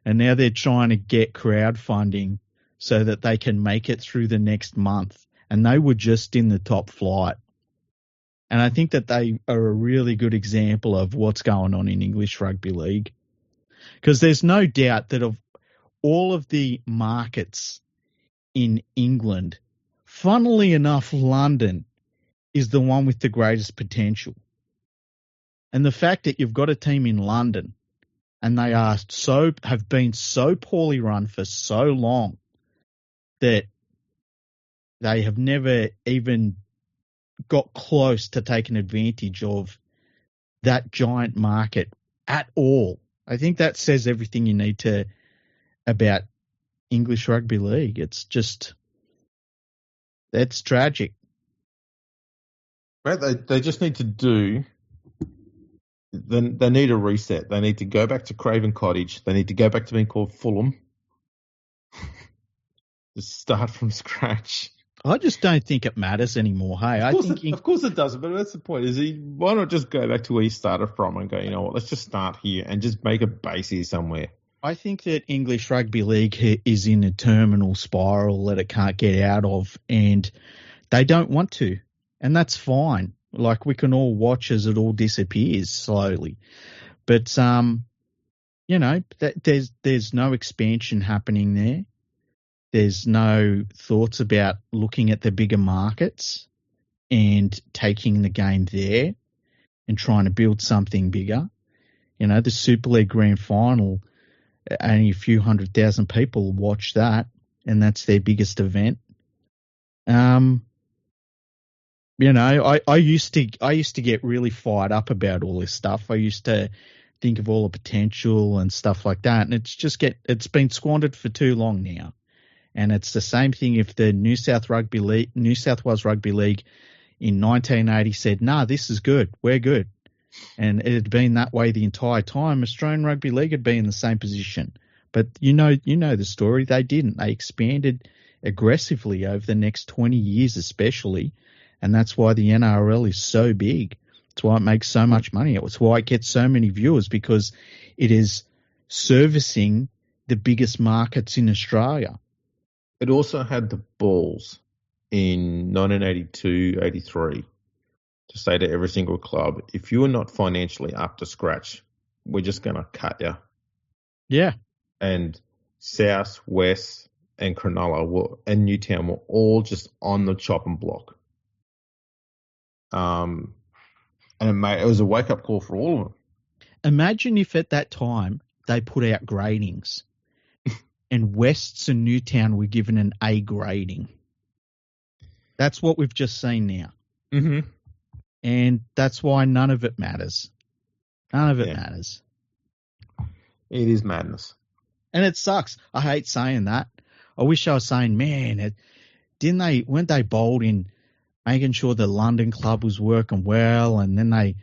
And now they're trying to get crowdfunding so that they can make it through the next month. And they were just in the top flight. And I think that they are a really good example of what's going on in English Rugby League. Because there's no doubt that of all of the markets in England, funnily enough, London is the one with the greatest potential. And the fact that you've got a team in London and they have been so poorly run for so long that they have never even got close to taking advantage of that giant market at all. I think that says everything you need to about English Rugby League. It's tragic. Right, they just need to do. Then they need a reset. They need to go back to Craven Cottage. They need to go back to being called Fulham. Just start from scratch. I just don't think it matters anymore. Hey, of course it doesn't. But that's the point. Why not just go back to where you started from and go, you know what? Let's just start here and just make a base here somewhere. I think that English Rugby League is in a terminal spiral that it can't get out of, and they don't want to, and that's fine. Like, we can all watch as it all disappears slowly, but there's no expansion happening there. There's no thoughts about looking at the bigger markets and taking the game there and trying to build something bigger. The Super League Grand Final, only a few 100,000 people watch that, and that's their biggest event. I used to get really fired up about all this stuff. I used to think of all the potential and stuff like that, and it's been squandered for too long now. And it's the same thing if the New South Wales Rugby League in 1980 said, "Nah, this is good, we're good," and it had been that way the entire time, Australian Rugby League had been in the same position. But you know the story. They didn't. They expanded aggressively over the next 20 years, especially, and that's why the NRL is so big. It's why it makes so much money. It's why it gets so many viewers, because it is servicing the biggest markets in Australia. It also had the balls in 1982-83 to say to every single club, if you are not financially up to scratch, we're just going to cut you. Yeah. And South, West, and Cronulla and Newtown were all just on the chopping block. And it was a wake-up call for all of them. Imagine if at that time they put out gradings and Wests and Newtown were given an A grading. That's what we've just seen now. Mm-hmm. And that's why none of it matters. None of it matters. It is madness. And it sucks. I hate saying that. I wish I was saying, man, weren't they bold in making sure the London club was working well, and then they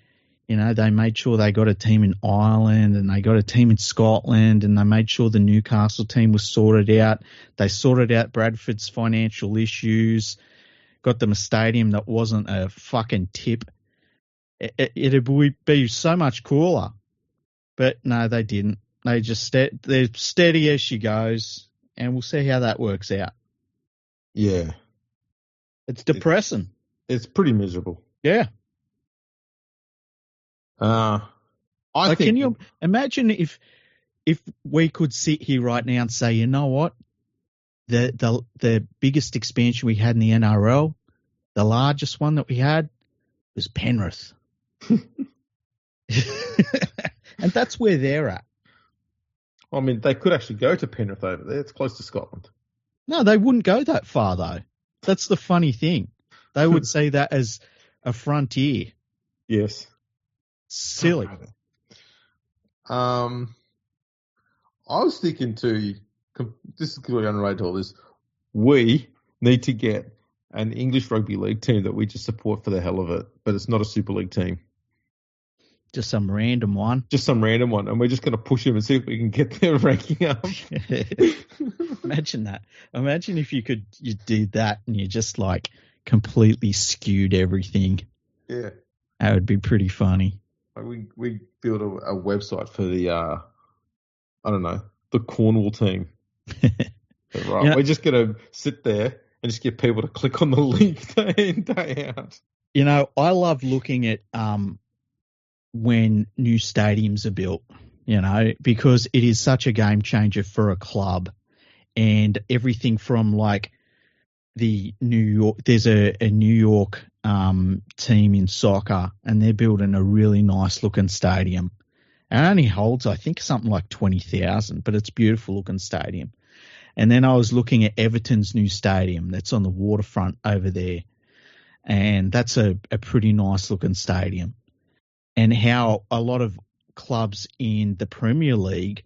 made sure they got a team in Ireland and they got a team in Scotland, and they made sure the Newcastle team was sorted out. They sorted out Bradford's financial issues, got them a stadium that wasn't a fucking tip. It would be so much cooler. But no, they didn't. They're steady as she goes, and we'll see how that works out. Yeah. It's depressing. It's pretty miserable. Yeah. Can you imagine if we could sit here right now and say, you know what, the biggest expansion we had in the NRL, the largest one that we had, was Penrith, and that's where they're at. I mean, they could actually go to Penrith over there. It's close to Scotland. No, they wouldn't go that far though. That's the funny thing. They would see that as a frontier. Yes. Silly. I was thinking too, this is completely unrelated to all this, we need to get an English Rugby League team that we just support for the hell of it, but it's not a Super League team. Just some random one. And we're just going to push them and see if we can get their ranking up. Imagine that. Imagine if you did that and you just like completely skewed everything. Yeah. That would be pretty funny. We build a website for the, the Cornwall team. Right. We're just going to sit there and just get people to click on the link day in, day out. You know, I love looking at when new stadiums are built, because it is such a game changer for a club. And everything from like the New York, there's a New York team in soccer, and they're building a really nice looking stadium. And it only holds, I think, something like 20,000, but it's a beautiful looking stadium. And then I was looking at Everton's new stadium that's on the waterfront over there. And that's a pretty nice looking stadium. And how a lot of clubs in the Premier League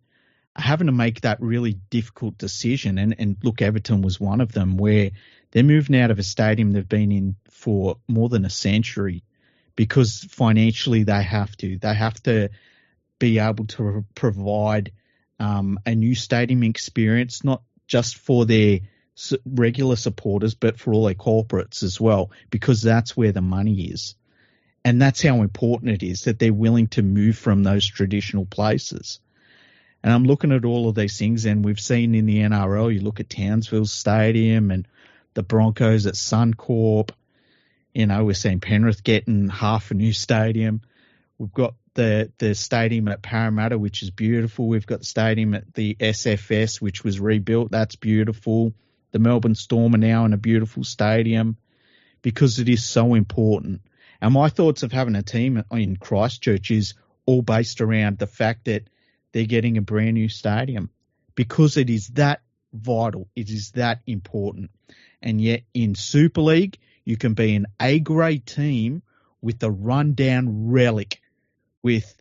are having to make that really difficult decision. And look, Everton was one of them, where they're moving out of a stadium they've been in for more than a century because financially they have to. They have to be able to provide a new stadium experience, not just for their regular supporters, but for all their corporates as well, because that's where the money is. And that's how important it is that they're willing to move from those traditional places. And I'm looking at all of these things, and we've seen in the NRL, you look at Townsville Stadium and the Broncos at Suncorp. We're seeing Penrith getting half a new stadium. We've got the stadium at Parramatta, which is beautiful. We've got the stadium at the SFS, which was rebuilt. That's beautiful. The Melbourne Storm are now in a beautiful stadium because it is so important. And my thoughts of having a team in Christchurch is all based around the fact that they're getting a brand new stadium because it is that vital. It is that important. And yet in Super League, you can be an A-grade team with a rundown relic with,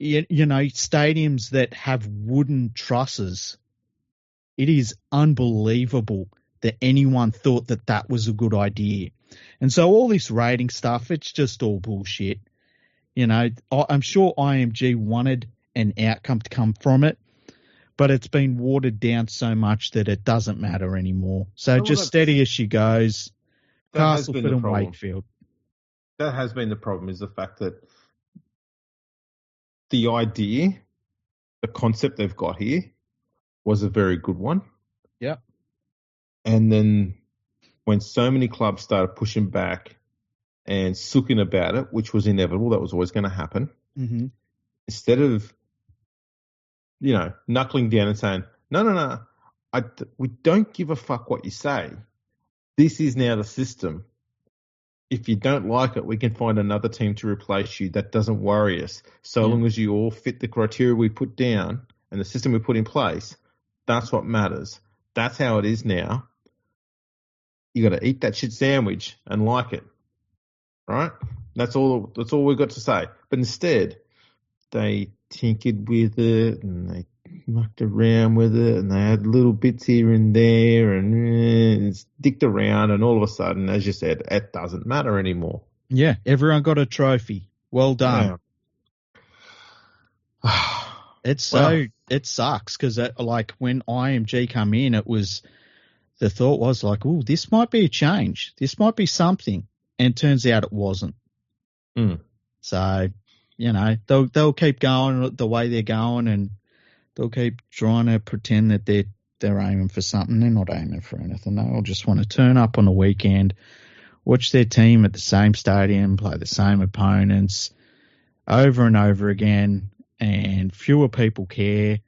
stadiums that have wooden trusses. It is unbelievable that anyone thought that that was a good idea. And so all this rating stuff, it's just all bullshit. I'm sure IMG wanted an outcome to come from it, but it's been watered down so much that it doesn't matter anymore. So just steady as she goes. Castleford and Wakefield. That has been the problem, is the fact that the idea the concept they've got here was a very good one. Yeah. And then when so many clubs started pushing back and sooking about it, which was inevitable, that was always going to happen, instead of, knuckling down and saying, no, we don't give a fuck what you say. This is now the system. If you don't like it, we can find another team to replace you. That doesn't worry us. So long as you all fit the criteria we put down and the system we put in place, that's what matters. That's how it is now. You got to eat that shit sandwich and like it, right? That's all we've got to say. But instead, they tinkered with it and they mucked around with it and they had little bits here and there and it's dicked around, and all of a sudden, as you said, it doesn't matter anymore. Yeah, everyone got a trophy. Well done. Yeah. It sucks because like when IMG come in, the thought was like, oh, this might be a change. This might be something. And turns out it wasn't. So, they'll keep going the way they're going, and they'll keep trying to pretend that they're aiming for something. They're not aiming for anything. They'll just want to turn up on the weekend, watch their team at the same stadium, play the same opponents over and over again, and fewer people care.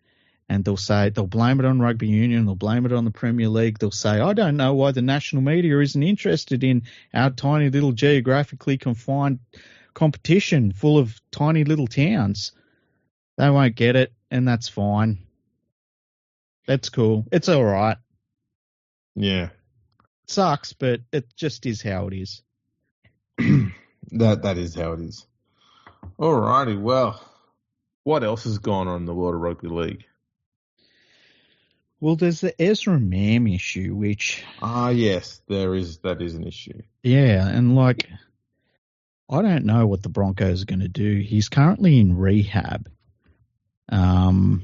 And they'll blame it on rugby union, they'll blame it on the Premier League. They'll say, I don't know why the national media isn't interested in our tiny little geographically confined competition full of tiny little towns. They won't get it, and that's fine. That's cool. It's all right. Yeah. It sucks, but it just is how it is. That is how it is. All righty. Well, what else has gone on in the world of rugby league? Well, there's the Ezra Mam issue, which... yes, that is an issue. Yeah, and I don't know what the Broncos are going to do. He's currently in rehab. And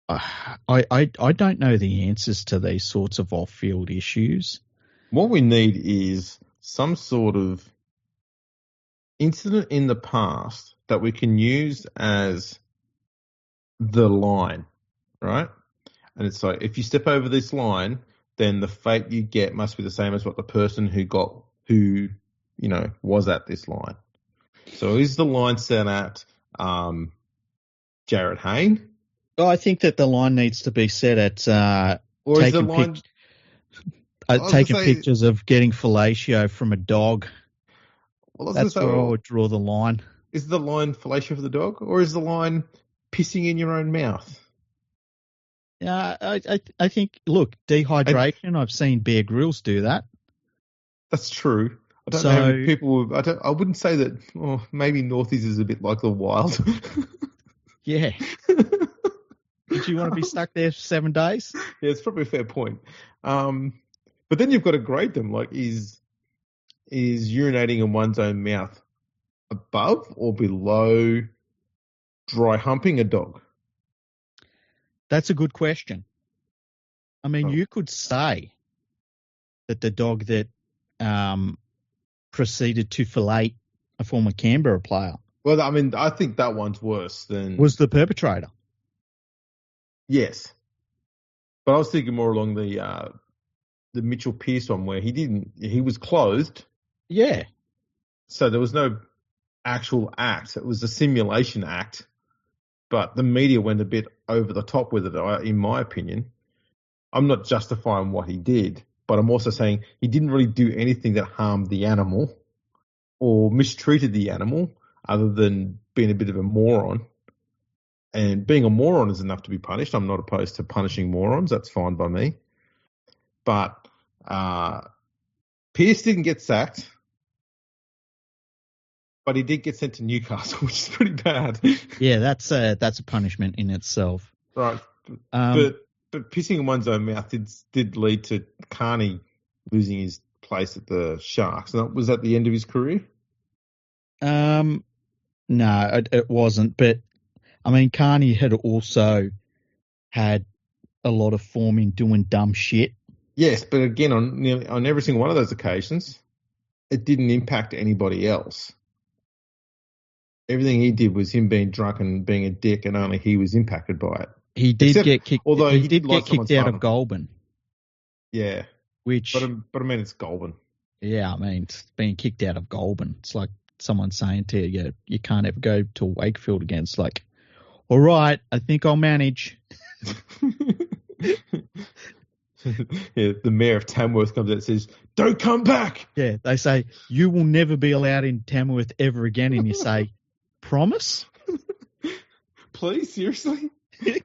I don't know the answers to these sorts of off-field issues. What we need is some sort of incident in the past that we can use as the line, right? And it's like, if you step over this line, then the fate you get must be the same as what the person who was at this line. So is the line set at Jared Hayne? Well, I think that the line needs to be set at taking pictures of getting fellatio from a dog. Well, that's where I would draw the line. Is the line fellatio for the dog, or is the line pissing in your own mouth? Yeah, I think, look, dehydration, I've seen Bear Grylls do that. That's true. I don't know people. I wouldn't say that. Oh, maybe Northies is a bit like the Wild. Yeah. Did you want to be stuck there for 7 days? Yeah, it's probably a fair point. But then you've got to grade them. Like, is urinating in one's own mouth above or below dry humping a dog? That's a good question. I mean, you could say that the dog that proceeded to fillet a former Canberra player. Well, I mean, I think that one's worse than... Was the perpetrator. Yes. But I was thinking more along the Mitchell Pearce one where he was clothed. Yeah. So there was no actual act. It was a simulation act. But the media went a bit over the top with it, in my opinion. I'm not justifying what he did, but I'm also saying he didn't really do anything that harmed the animal or mistreated the animal other than being a bit of a moron. And being a moron is enough to be punished. I'm not opposed to punishing morons. That's fine by me. But Pearce didn't get sacked, but he did get sent to Newcastle, which is pretty bad. Yeah, that's a punishment in itself. Right. But pissing in one's own mouth did lead to Carney losing his place at the Sharks. And was that the end of his career? No, it wasn't. But, I mean, Carney had also had a lot of form in doing dumb shit. Yes, but again, on every single one of those occasions, it didn't impact anybody else. everything he did was him being drunk and being a dick, and only he was impacted by it. He did get kicked. Although he did light get kicked out of Goulburn. Yeah, which, but I mean, it's Goulburn. Yeah, I mean, it's being kicked out of Goulburn. It's like someone saying to you, you can't ever go to Wakefield again. It's like, all right, I think I'll manage. Yeah, the mayor of Tamworth comes out and says, "Don't come back." Yeah, they say, you will never be allowed in Tamworth ever again. And you say, promise? Please, seriously?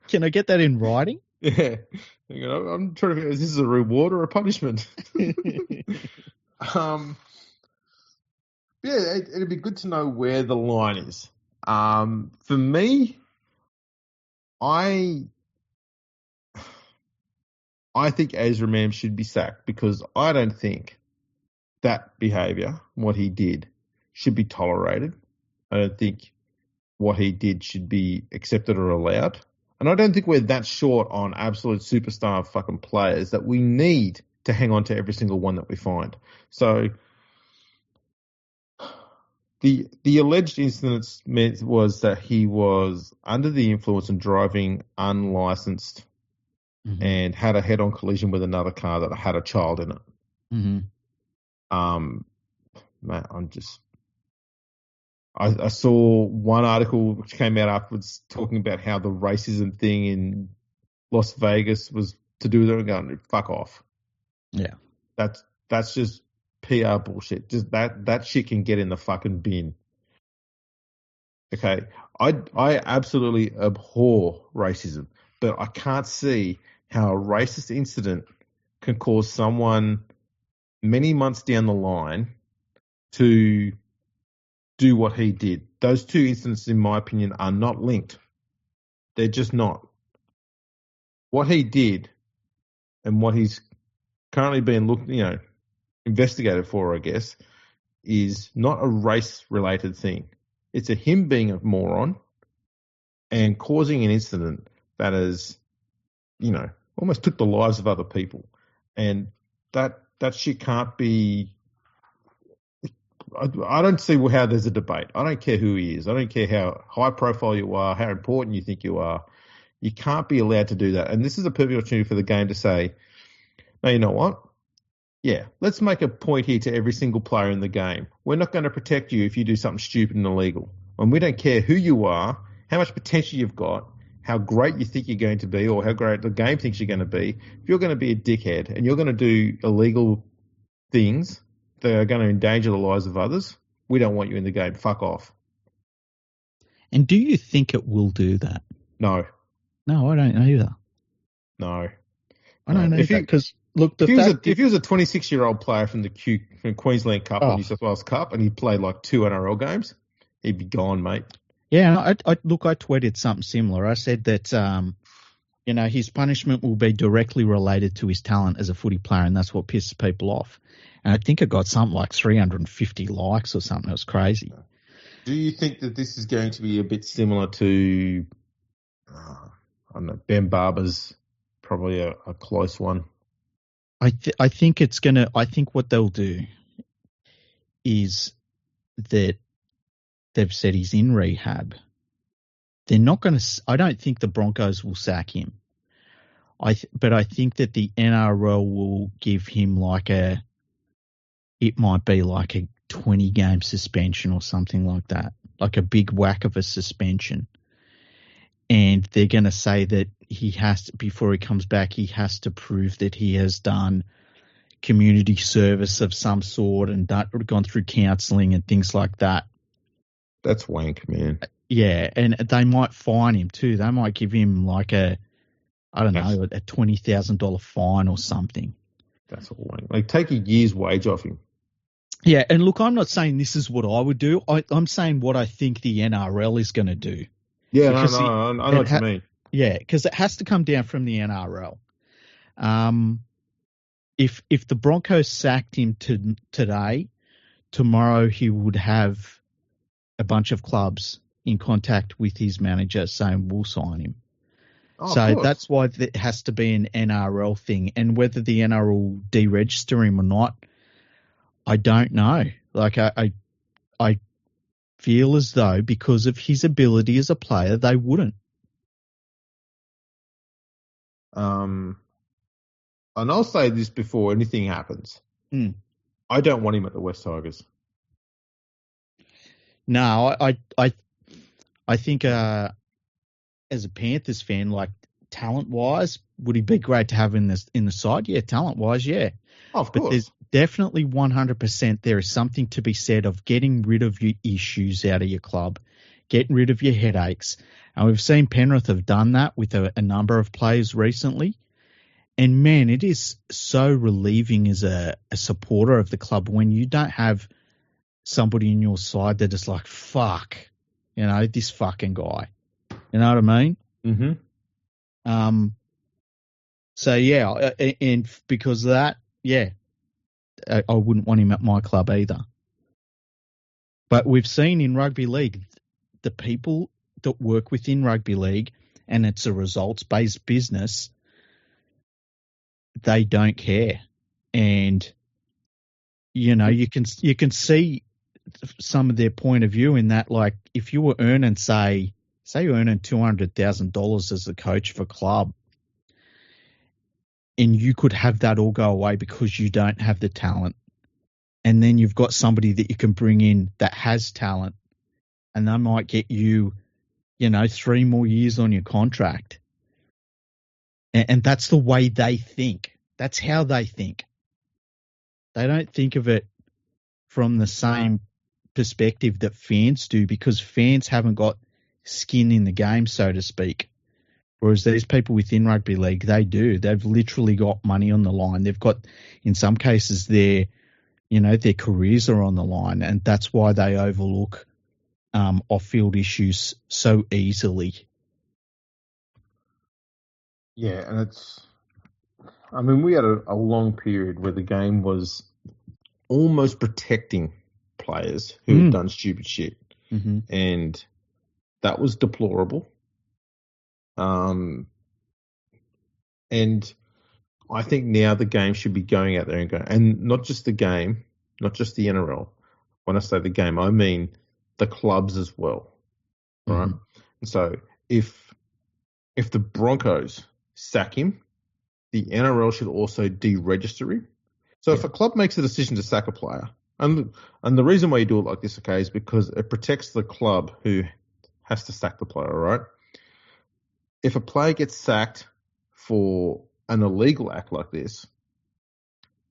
Can I get that in writing? Yeah. I'm trying to figure out, is this a reward or a punishment? Yeah, it'd be good to know where the line is. For me, I think Ezra Mam should be sacked because I don't think that behaviour, what he did, should be tolerated. I don't think what he did should be accepted or allowed. And I don't think we're that short on absolute superstar fucking players that we need to hang on to every single one that we find. So the alleged incident was that he was under the influence and driving unlicensed and had a head-on collision with another car that had a child in it. Matt, I saw one article which came out afterwards talking about how the racism thing in Las Vegas was to do with it, and going, fuck off. Yeah. That's just PR bullshit. Just that shit can get in the fucking bin. Okay. I absolutely abhor racism, but I can't see how a racist incident can cause someone many months down the line to do what he did. Those two incidents, in my opinion, are not linked. They're just not. What he did and what he's currently being investigated for, I guess, is not a race-related thing. It's him being a moron and causing an incident that is, almost took the lives of other people. And that shit can't be. I don't see how there's a debate. I don't care who he is. I don't care how high profile you are, how important you think you are. You can't be allowed to do that. And this is a perfect opportunity for the game to say, no, you know what? Yeah, let's make a point here to every single player in the game. We're not going to protect you if you do something stupid and illegal. And we don't care who you are, how much potential you've got, how great you think you're going to be, or how great the game thinks you're going to be. If you're going to be a dickhead and you're going to do illegal things that are going to endanger the lives of others, we don't want you in the game. Fuck off. And do you think it will do that? No. No, I don't either. No. I don't either. Because, look, if he was a 26-year-old player from from Queensland Cup or New South Wales Cup and he played like 2 NRL games, he'd be gone, mate. Yeah, I tweeted something similar. I said that, his punishment will be directly related to his talent as a footy player, and that's what pisses people off. And I think it got something like 350 likes or something. It was crazy. Do you think that this is going to be a bit similar to, I don't know, Ben Barber's probably a close one? I think it's going to – I think what they'll do is that they've said he's in rehab. They're not going to – I don't think the Broncos will sack him. But I think that the NRL will give him it might be like a 20-game suspension or something like that, like a big whack of a suspension. And they're going to say that he has to, before he comes back, he has to prove that he has done community service of some sort and gone through counselling and things like that. That's wank, man. Yeah, and they might fine him too. They might give him a $20,000 fine or something. That's all wank. Take a year's wage off him. Yeah, and look, I'm not saying this is what I would do. I'm saying what I think the NRL is going to do. Yeah, I know what you mean. Yeah, because it has to come down from the NRL. If the Broncos sacked him today, tomorrow he would have a bunch of clubs in contact with his manager saying we'll sign him. Oh, so that's why it has to be an NRL thing. And whether the NRL will deregister him or not, I don't know. feel as though because of his ability as a player, they wouldn't. And I'll say this before anything happens. Mm. I don't want him at the West Tigers. No, I think as a Panthers fan, like talent-wise, would he be great to have in the side? Yeah, talent-wise, yeah. Oh, of but course. There's definitely 100% there is something to be said of getting rid of your issues out of your club, getting rid of your headaches. And we've seen Penrith have done that with a number of players recently. And, man, it is so relieving as a supporter of the club when you don't have somebody in your side that is like, fuck, this fucking guy. You know what I mean? Mm-hmm. So, yeah, and because of that, yeah, I wouldn't want him at my club either. But we've seen in rugby league, the people that work within rugby league, and it's a results-based business, they don't care. And, you can see some of their point of view in that, like, if you were earning, say you're earning $200,000 as a coach of a club, and you could have that all go away because you don't have the talent. And then you've got somebody that you can bring in that has talent, and they might get you, 3 more years on your contract. And that's the way they think. That's how they think. They don't think of it from the same perspective that fans do, because fans haven't got skin in the game, so to speak. Whereas these people within rugby league, they do. They've literally got money on the line. They've got, in some cases, their careers are on the line, and that's why they overlook off-field issues so easily. Yeah, and we had a long period where the game was almost protecting players who had done stupid shit. Mm-hmm. And that was deplorable. And I think now the game should be going out there and going, and not just the game, not just the NRL. When I say the game, I mean the clubs as well, right? Mm-hmm. And so if the Broncos sack him, the NRL should also deregister him. So if a club makes a decision to sack a player, and the reason why you do it like this, okay, is because it protects the club who has to sack the player, right? If a player gets sacked for an illegal act like this,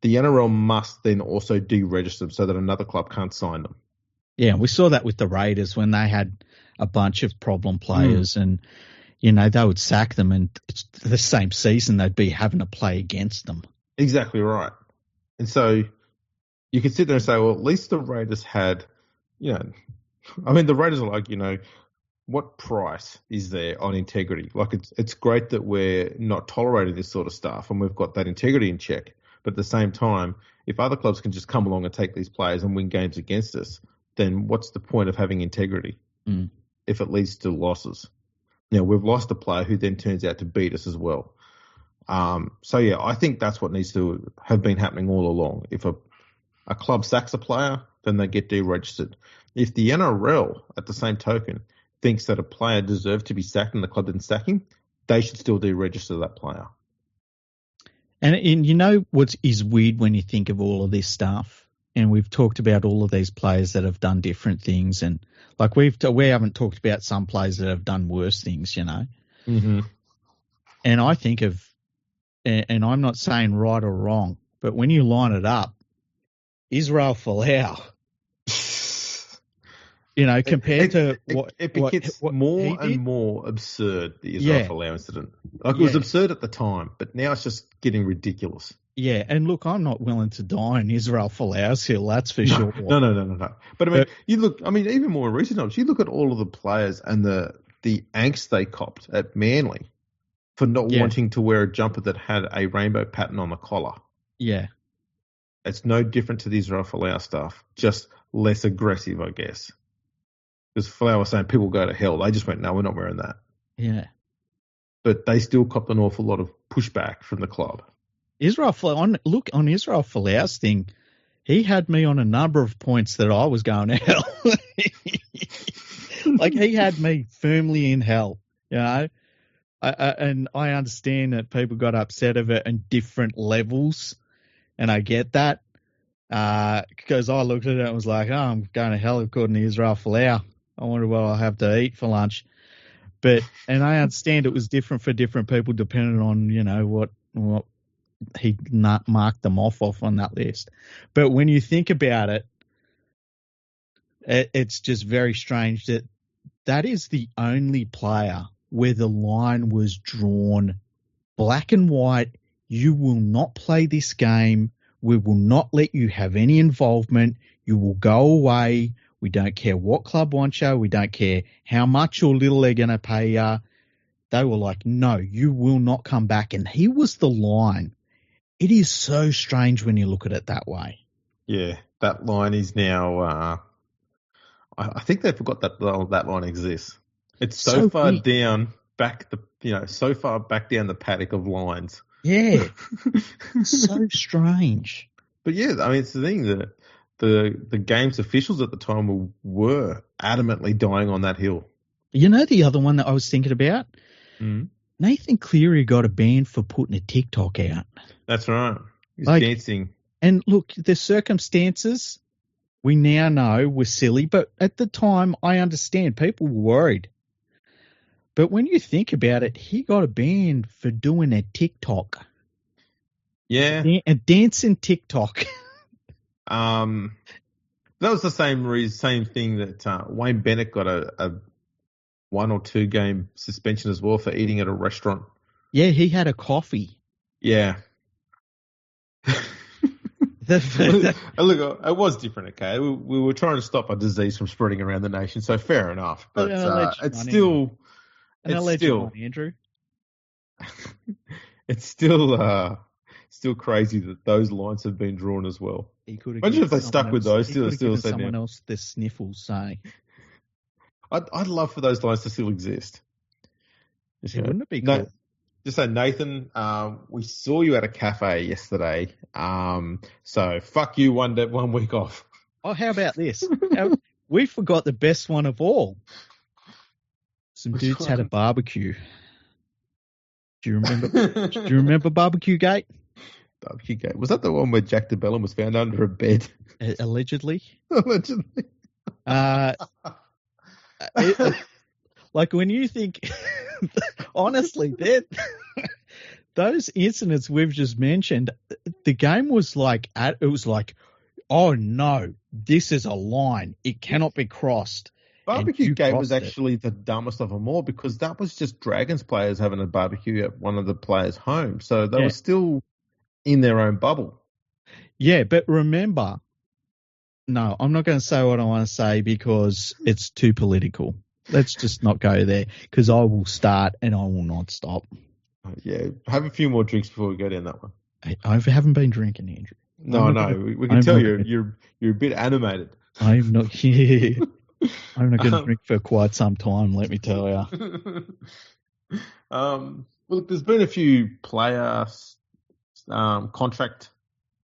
the NRL must then also deregister them so that another club can't sign them. Yeah, we saw that with the Raiders when they had a bunch of problem players and, they would sack them, and it's the same season they'd be having to play against them. Exactly right. And so you could sit there and say, well, at least the Raiders had, the Raiders are like, what price is there on integrity? Like, it's great that we're not tolerating this sort of stuff and we've got that integrity in check. But at the same time, if other clubs can just come along and take these players and win games against us, then what's the point of having integrity if it leads to losses? We've lost a player who then turns out to beat us as well. I think that's what needs to have been happening all along. If a club sacks a player, then they get deregistered. If the NRL, at the same token, thinks that a player deserves to be sacked and the club didn't sack him, they should still deregister that player. And what is weird when you think of all of this stuff, and we've talked about all of these players that have done different things, and like we haven't talked about some players that have done worse things, Mm-hmm. And I think of, and I'm not saying right or wrong, but when you line it up, Israel Folau, compared to what it gets more and more absurd, the Israel Folau incident. Like, it was absurd at the time, but now it's just getting ridiculous. Yeah, and look, I'm not willing to die on Israel Folau's hill, that's for sure. No. But even more in recent times, you look at all of the players and the angst they copped at Manly for not wanting to wear a jumper that had a rainbow pattern on the collar. Yeah. It's no different to the Israel Folau stuff, just less aggressive, I guess. Because Folau was saying people go to hell. They just went, no, we're not wearing that. Yeah. But they still copped an awful lot of pushback from the club. Israel Folau, on Israel Folau's thing, he had me on a number of points that I was going hell. Like, he had me firmly in hell, you know. And I understand that people got upset of it in different levels, and I get that. Because I looked at it and was like, oh, I'm going to hell according to Israel Folau. I wonder what I'll have to eat for lunch. And I understand it was different for different people depending on, you know, what he marked them off on that list. But when you think about it, it's just very strange that is the only player where the line was drawn black and white. You will not play this game. We will not let you have any involvement. You will go away. We don't care what club wants you. We don't care how much or little they're going to pay you. They were like, no, you will not come back. And he was the line. It is so strange when you look at it that way. Yeah, that line is now. I think they forgot that line exists. It's so far weird. down so far back down the paddock of lines. Yeah, so strange. But yeah, I mean, it's the thing that the game's officials at the time were adamantly dying on that hill. You know the other one that I was thinking about? Mm. Nathan Cleary got a ban for putting a TikTok out. That's right. He's dancing. And look, the circumstances we now know were silly, but at the time, I understand people were worried. But when you think about it, he got a ban for doing a TikTok. Yeah. A dancing TikTok. That was the same thing that Wayne Bennett got a 1 or 2 game suspension as well for eating at a restaurant. Yeah, he had a coffee. Yeah. Look, it was different, okay? We were trying to stop a disease from spreading around the nation, so fair enough. But it's still... Andrew. It's still crazy that those lines have been drawn as well. Imagine if they stuck with those. Still someone else the sniffles, say. I'd love for those lines to still exist. Wouldn't it be cool? Just say, Nathan, we saw you at a cafe yesterday. So fuck you 1 week off. Oh, how about this? We forgot the best one of all. Some dudes had a barbecue. Do you remember Barbecue Gate? Barbecue Gate. Was that the one where Jack DeBellum was found under a bed? Allegedly. Allegedly. Like when you think, honestly, those incidents we've just mentioned, the game was like, oh no, this is a line. It cannot be crossed. Barbecue Gate was actually the dumbest of them all because that was just Dragons players having a barbecue at one of the players' homes. So they were still in their own bubble. Yeah, but remember, no, I'm not going to say what I want to say because it's too political. Let's just not go there because I will start and I will not stop. Yeah, have a few more drinks before we go down that one. I haven't been drinking, Andrew. No, we can tell you're a bit animated. I'm not here. I'm not going to drink for quite some time, let me tell you. Well, look, there's been a few player contract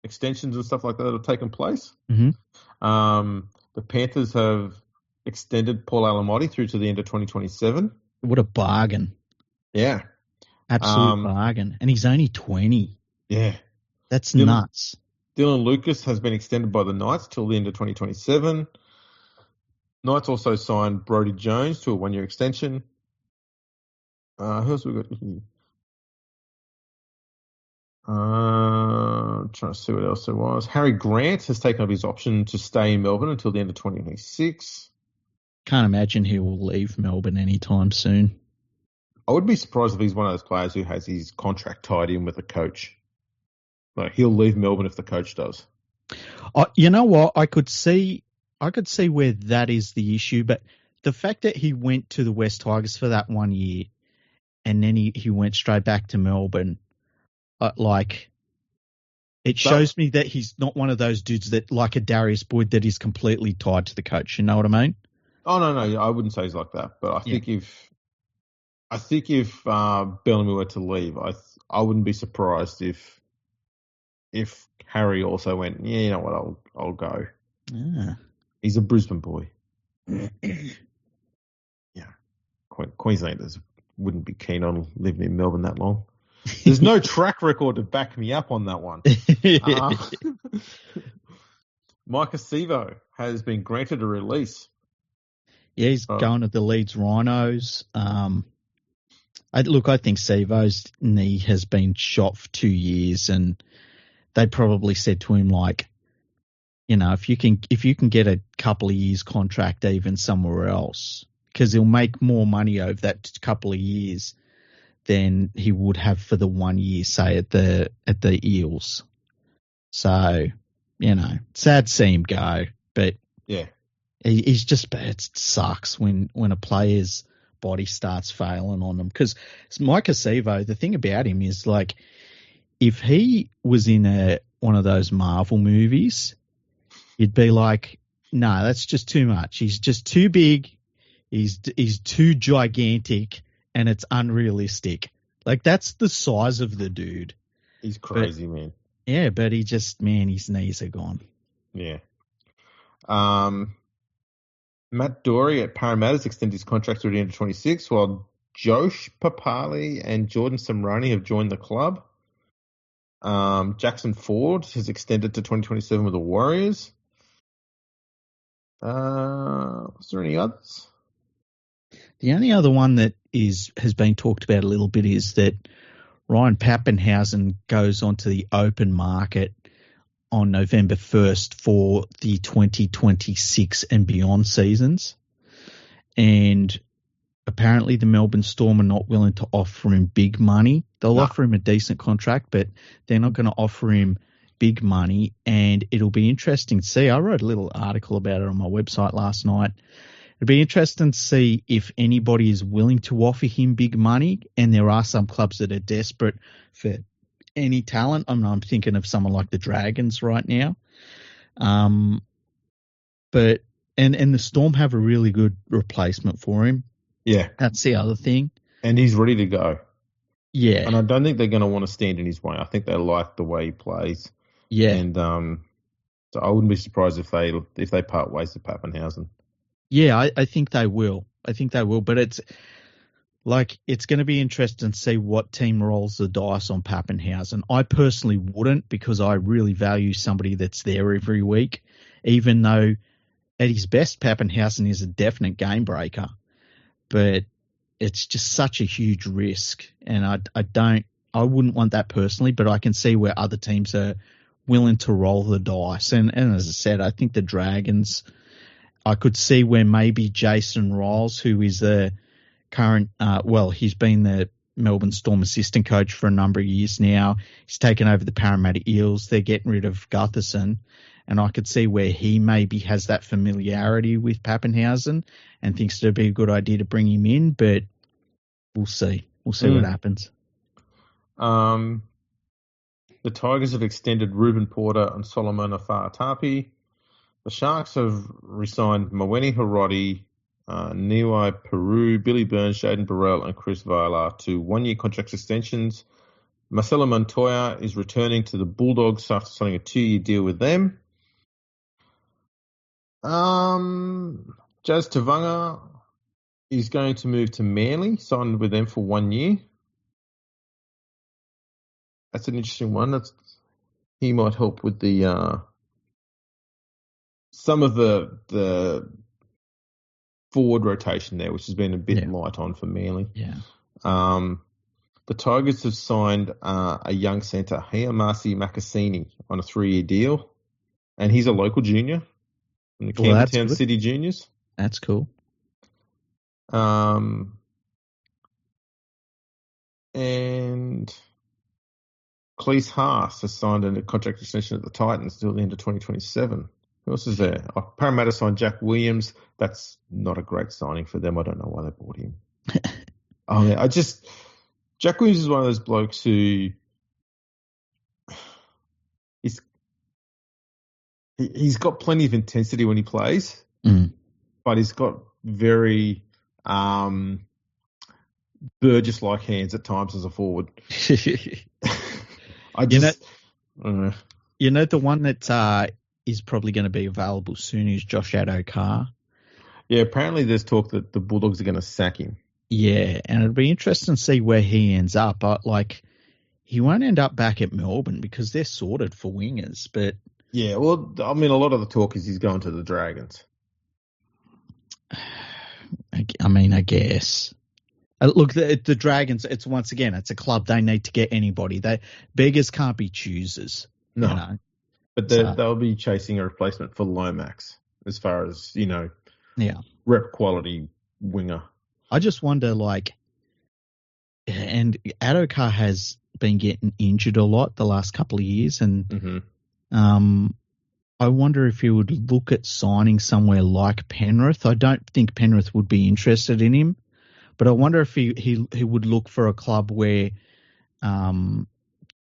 extensions and stuff like that have taken place. Mm-hmm. The Panthers have extended Paul Alamotti through to the end of 2027. What a bargain. Yeah. Absolute bargain. And he's only 20. Yeah. That's nuts. Dylan Lucas has been extended by the Knights till the end of 2027. Knights also signed Brodie Jones to a 1-year extension. Who else have we got here? I'm trying to see what else there was. Harry Grant has taken up his option to stay in Melbourne until the end of 2026. Can't imagine he will leave Melbourne anytime soon. I would be surprised if he's one of those players who has his contract tied in with a coach. Like, he'll leave Melbourne if the coach does. You know what? I could see where that is the issue, but the fact that he went to the West Tigers for that 1 year and then he went straight back to Melbourne, it shows me that he's not one of those dudes that, like a Darius Boyd, that is completely tied to the coach. You know what I mean? Oh, no, I wouldn't say he's like that. But I think if Bellamy were to leave, I wouldn't be surprised if Harry also went, yeah, you know what, I'll go. Yeah. He's a Brisbane boy. Queenslanders wouldn't be keen on living in Melbourne that long. There's no track record to back me up on that one. Micah Sevo has been granted a release. Yeah, he's going to the Leeds Rhinos. I think Sevo's knee has been shot for 2 years, and they probably said to him, like, you know, if you can get a couple of years contract even somewhere else, because he'll make more money over that couple of years than he would have for the 1 year, say, at the Eels. So, you know, sad to see him go, but yeah, he's just bad. It sucks when a player's body starts failing on him. Because Micah Sevo, the thing about him is, like, if he was in one of those Marvel movies, you'd be like, no, that's just too much. He's just too big. He's too gigantic, and it's unrealistic. Like, that's the size of the dude. He's crazy, man. Yeah, but his knees are gone. Yeah. Matt Dory at Parramatta's extended his contract through the end of 26, while Josh Papali and Jordan Samroni have joined the club. Jackson Ford has extended to 2027 with the Warriors. Was there any others? The only other one that has been talked about a little bit is that Ryan Pappenhausen goes onto the open market on November 1st for the 2026 and beyond seasons. And apparently the Melbourne Storm are not willing to offer him big money. They'll offer him a decent contract, but they're not going to offer him big money. And it'll be interesting to see. I wrote a little article about it on my website last night. It'll be interesting to see if anybody is willing to offer him big money. And there are some clubs that are desperate for any talent. I'm thinking of someone like the Dragons right now. But the Storm have a really good replacement for him. Yeah. That's the other thing. And he's ready to go. Yeah. And I don't think they're going to want to stand in his way. I think they like the way he plays. Yeah. And so I wouldn't be surprised if they part ways with Pappenhausen. Yeah, I think they will. But it's going to be interesting to see what team rolls the dice on Pappenhausen. I personally wouldn't, because I really value somebody that's there every week, even though at his best, Pappenhausen is a definite game breaker. But it's just such a huge risk. And I wouldn't want that personally, but I can see where other teams are willing to roll the dice. And as I said, I think the Dragons, I could see where maybe Jason Riles, who is the current, he's been the Melbourne Storm assistant coach for a number of years now. He's taken over the Parramatta Eels. They're getting rid of Gutherson. And I could see where he maybe has that familiarity with Pappenhausen and thinks it'd be a good idea to bring him in, but we'll see. We'll see what happens. The Tigers have extended Ruben Porter and Solomon Afar-Tapi. The Sharks have re-signed Mawene Hiroti, Niwai Peru, Billy Burns, Jaden Burrell, and Chris Viola to 1 year contract extensions. Marcelo Montoya is returning to the Bulldogs after signing a 2 year deal with them. Jazz Tavanga is going to move to Manly, signed with them for 1 year. That's an interesting one. He might help with the some of the forward rotation there, which has been a bit light on for Manly. Yeah. The Tigers have signed a young centre, Hiamasi Makasini, on a 3 year deal, and he's a local junior from the Campbelltown City Juniors. That's cool. And Cleese Haas has signed a contract extension at the Titans till the end of 2027. Who else is there? Parramatta signed Jack Williams. That's not a great signing for them. I don't know why they bought him. Jack Williams is one of those blokes who he's got plenty of intensity when he plays, but he's got very Burgess-like hands at times as a forward. The one that is probably going to be available soon is Josh Addo-Carr. Yeah, apparently there's talk that the Bulldogs are going to sack him. Yeah, and it'd be interesting to see where he ends up. But he won't end up back at Melbourne because they're sorted for wingers. But yeah, well, I mean, a lot of the talk is he's going to the Dragons. I guess. Look, the Dragons. It's once again, it's a club. They need to get anybody. Beggars can't be choosers. No, you know? But they'll be chasing a replacement for Lomax as far as rep quality winger. I just wonder, and Adokar has been getting injured a lot the last couple of years, and I wonder if he would look at signing somewhere like Penrith. I don't think Penrith would be interested in him, but I wonder if he would look for a club where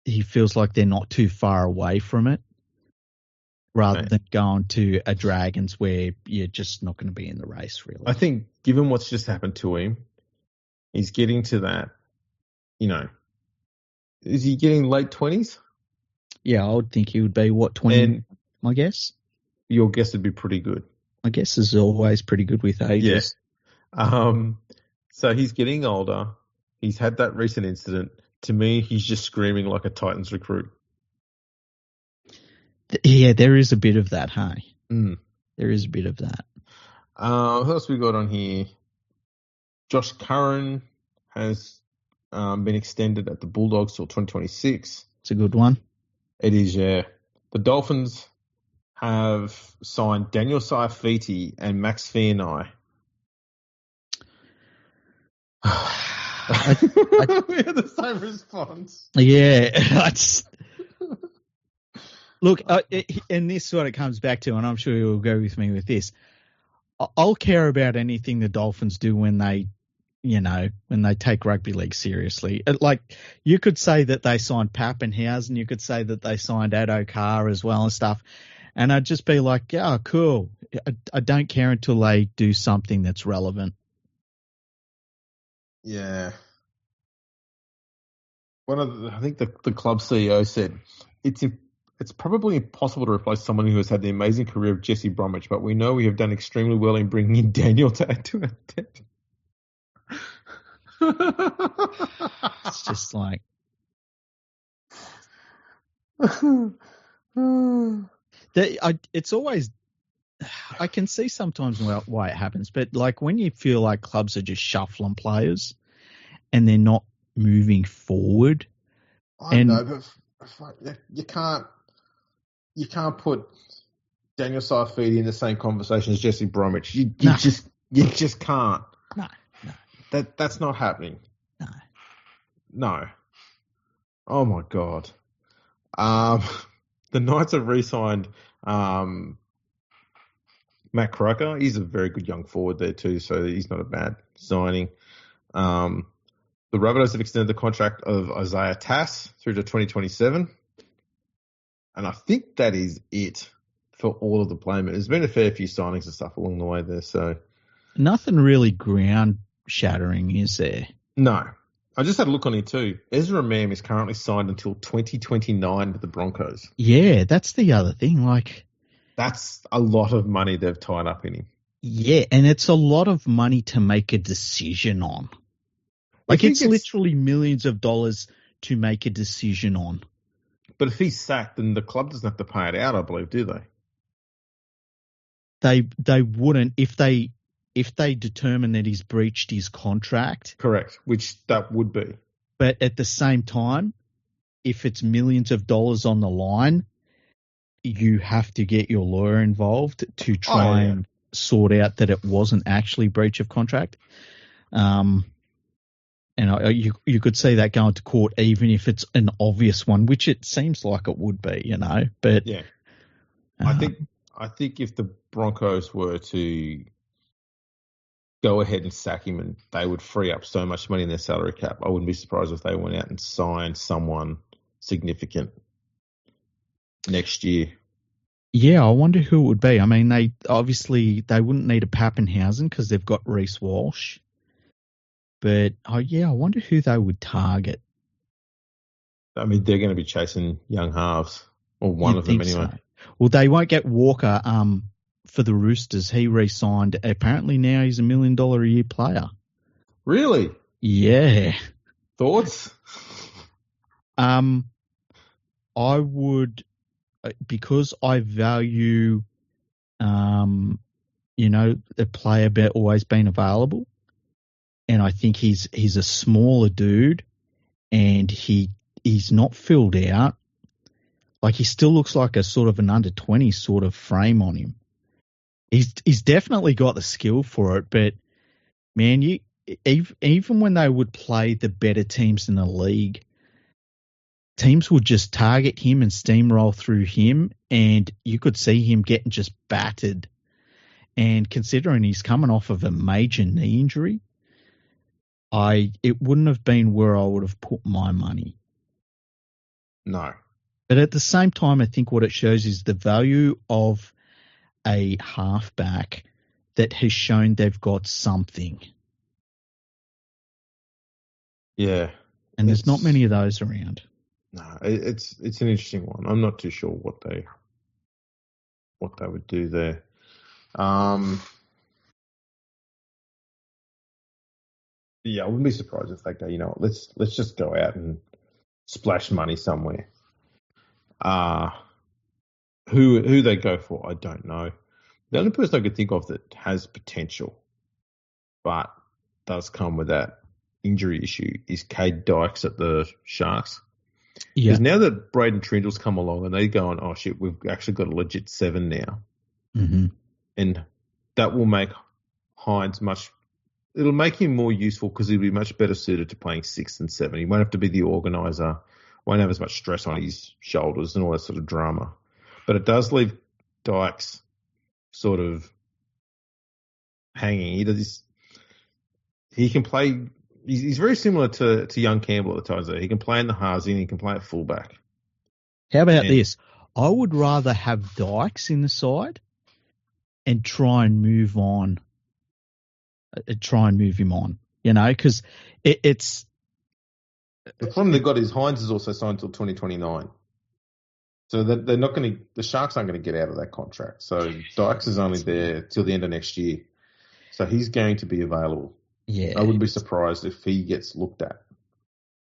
he feels like they're not too far away from it, rather than going to a Dragons where you're just not going to be in the race, really. I think, given what's just happened to him, he's getting to that, is he getting late 20s? Yeah, I would think he would be, 20, I guess? Your guess would be pretty good. My guess is always pretty good with ages. Yeah. So he's getting older. He's had that recent incident. To me, he's just screaming like a Titans recruit. Yeah, there is a bit of that, hey? Mm. There is a bit of that. Who else we got on here? Josh Curran has been extended at the Bulldogs till 2026. It's a good one. It is, yeah. The Dolphins have signed Daniel Saifiti and Max Fearney. We had the same response. Yeah. Look, and this is what it comes back to, and I'm sure you'll go with me with this. I'll care about anything the Dolphins do when they take rugby league seriously. You could say that they signed Pappenhausen, you could say that they signed Adokar as well and stuff, and I'd just be like, yeah, cool. I don't care until they do something that's relevant. Yeah. I think the club CEO said it's probably impossible to replace someone who has had the amazing career of Jesse Bromwich, but we know we have done extremely well in bringing in Daniel to add to our depth. It's just like it's always. I can see sometimes why it happens, but when you feel like clubs are just shuffling players and they're not moving forward, I know, but you can't put Daniel Saifiti in the same conversation as Jesse Bromwich. You just can't. No. That's not happening. No. Oh my God. The Knights have re-signed Matt Croker. He's a very good young forward there too, so he's not a bad signing. The Rabbitohs have extended the contract of Isaiah Tass through to 2027. And I think that is it for all of the players. There's been a fair few signings and stuff along the way there, so nothing really ground-shattering, is there? No. I just had a look on it too. Ezra Mam is currently signed until 2029 with the Broncos. Yeah, that's the other thing. That's a lot of money they've tied up in him. Yeah, and it's a lot of money to make a decision on. It's literally millions of dollars to make a decision on. But if he's sacked, then the club doesn't have to pay it out, I believe, do they? They wouldn't if they determine that he's breached his contract. Correct, which that would be. But at the same time, if it's millions of dollars on the line, you have to get your lawyer involved to try and sort out that it wasn't actually breach of contract. And you could see that going to court, even if it's an obvious one, which it seems like it would be, But yeah, I think if the Broncos were to go ahead and sack him, and they would free up so much money in their salary cap, I wouldn't be surprised if they went out and signed someone significant next year. Yeah, I wonder who it would be. I mean, they wouldn't need a Pappenhausen because they've got Reece Walsh. But, I wonder who they would target. I mean, they're going to be chasing young halves, or one of them anyway. So. Well, they won't get Walker for the Roosters. He re-signed. Apparently now he's $1 million a year player. Really? Yeah. Thoughts? I would, because I value, the player always being available, and I think he's a smaller dude, and he's not filled out. Like, he still looks like a sort of an under 20 sort of frame on him. He's definitely got the skill for it, but man, even when they would play the better teams in the league, teams would just target him and steamroll through him, and you could see him getting just battered. And considering he's coming off of a major knee injury, it wouldn't have been where I would have put my money. No. But at the same time, I think what it shows is the value of a halfback that has shown they've got something. Yeah. And there's not many of those around. No, it's an interesting one. I'm not too sure what they would do there. Yeah, I wouldn't be surprised if they go, you know what, let's just go out and splash money somewhere. Who they go for, I don't know. The only person I could think of that has potential, but does come with that injury issue, is Cade Dykes at the Sharks. Yeah. Because now that Braden Trindle's come along and they're going, oh shit, we've actually got a legit 7 now. Mm-hmm. And that will make Hines it'll make him more useful because he'll be much better suited to playing 6 and 7. He won't have to be the organiser, won't have as much stress on his shoulders and all that sort of drama. But it does leave Dykes sort of hanging. He can play. He's very similar to young Campbell at the times. He can play in the halves and he can play at fullback. How about this? I would rather have Dykes in the side and try and move on. Try and move him on, because it's. The problem they've got is Hines is also signed till 2029. So they're not going to. The Sharks aren't going to get out of that contract. So Dykes is only there till the end of next year. So he's going to be available. Yeah, I wouldn't be surprised if he gets looked at.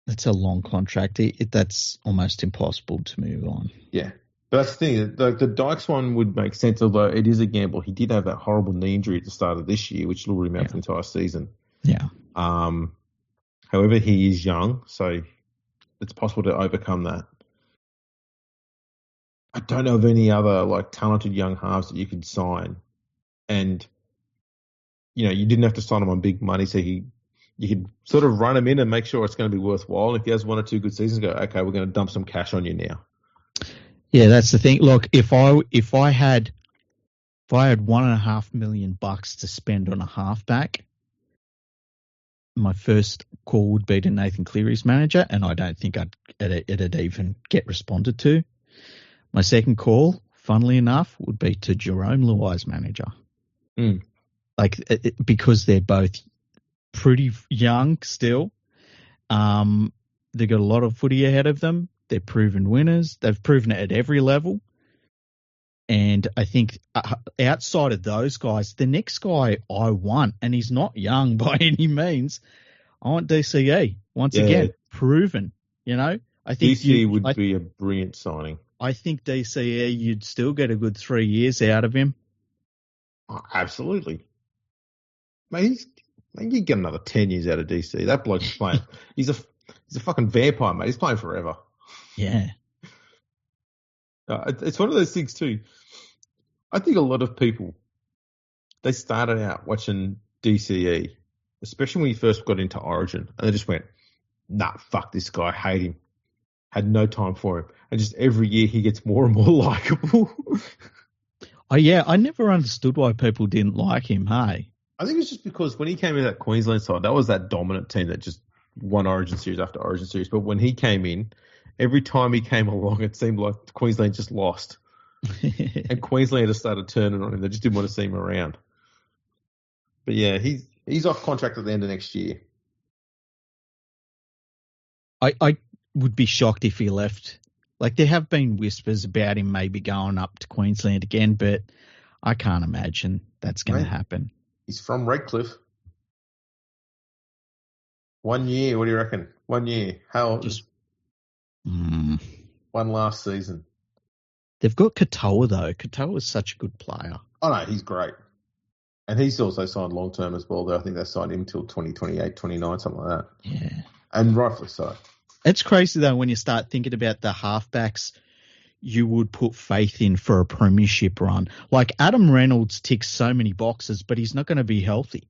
That's a long contract. That's almost impossible to move on. Yeah. But that's the thing. The Dykes one would make sense, although it is a gamble. He did have that horrible knee injury at the start of this year, which ruled him out the entire season. Yeah. However, he is young, so it's possible to overcome that. I don't know of any other talented young halves that you could sign, and you didn't have to sign him on big money, so you could sort of run him in and make sure it's going to be worthwhile. If he has 1 or 2 good seasons, go, okay, we're going to dump some cash on you now. Yeah, that's the thing. Look, if I had $1.5 million to spend on a halfback, my first call would be to Nathan Cleary's manager, and I don't think it'd even get responded to. My second call, funnily enough, would be to Jerome Luai's manager. Mm. Because they're both pretty young still. They've got a lot of footy ahead of them. They're proven winners. They've proven it at every level. And I think outside of those guys, the next guy I want, and he's not young by any means, I want DCE. Once again, proven, I think DCE would be a brilliant signing. I think DCE, you'd still get a good 3 years out of him. Oh, absolutely. Mate, you get another 10 years out of DC. That bloke's playing. He's a fucking vampire, mate. He's playing forever. Yeah. It's one of those things too. I think a lot of people, they started out watching DCE, especially when he first got into Origin, and they just went, nah, fuck this guy, hate him. Had no time for him. And just every year he gets more and more likable. Oh, yeah. I never understood why people didn't like him, hey? I think it's just because when he came in that Queensland side, that was that dominant team that just won Origin Series after Origin Series. But when he came in, every time he came along, it seemed like Queensland just lost. And Queensland just started turning on him. They just didn't want to see him around. But yeah, he's off contract at the end of next year. I would be shocked if he left. There have been whispers about him maybe going up to Queensland again, but I can't imagine that's going to happen. He's from Redcliffe. 1 year. What do you reckon? 1 year. How? One last season. They've got Katoa though. Katoa is such a good player. Oh no, he's great. And he's also signed long term as well, though. I think they signed him till 2028, 29, something like that. Yeah. And rightfully so. It's crazy, though, when you start thinking about the halfbacks you would put faith in for a premiership run. Like, Adam Reynolds ticks so many boxes, but he's not going to be healthy.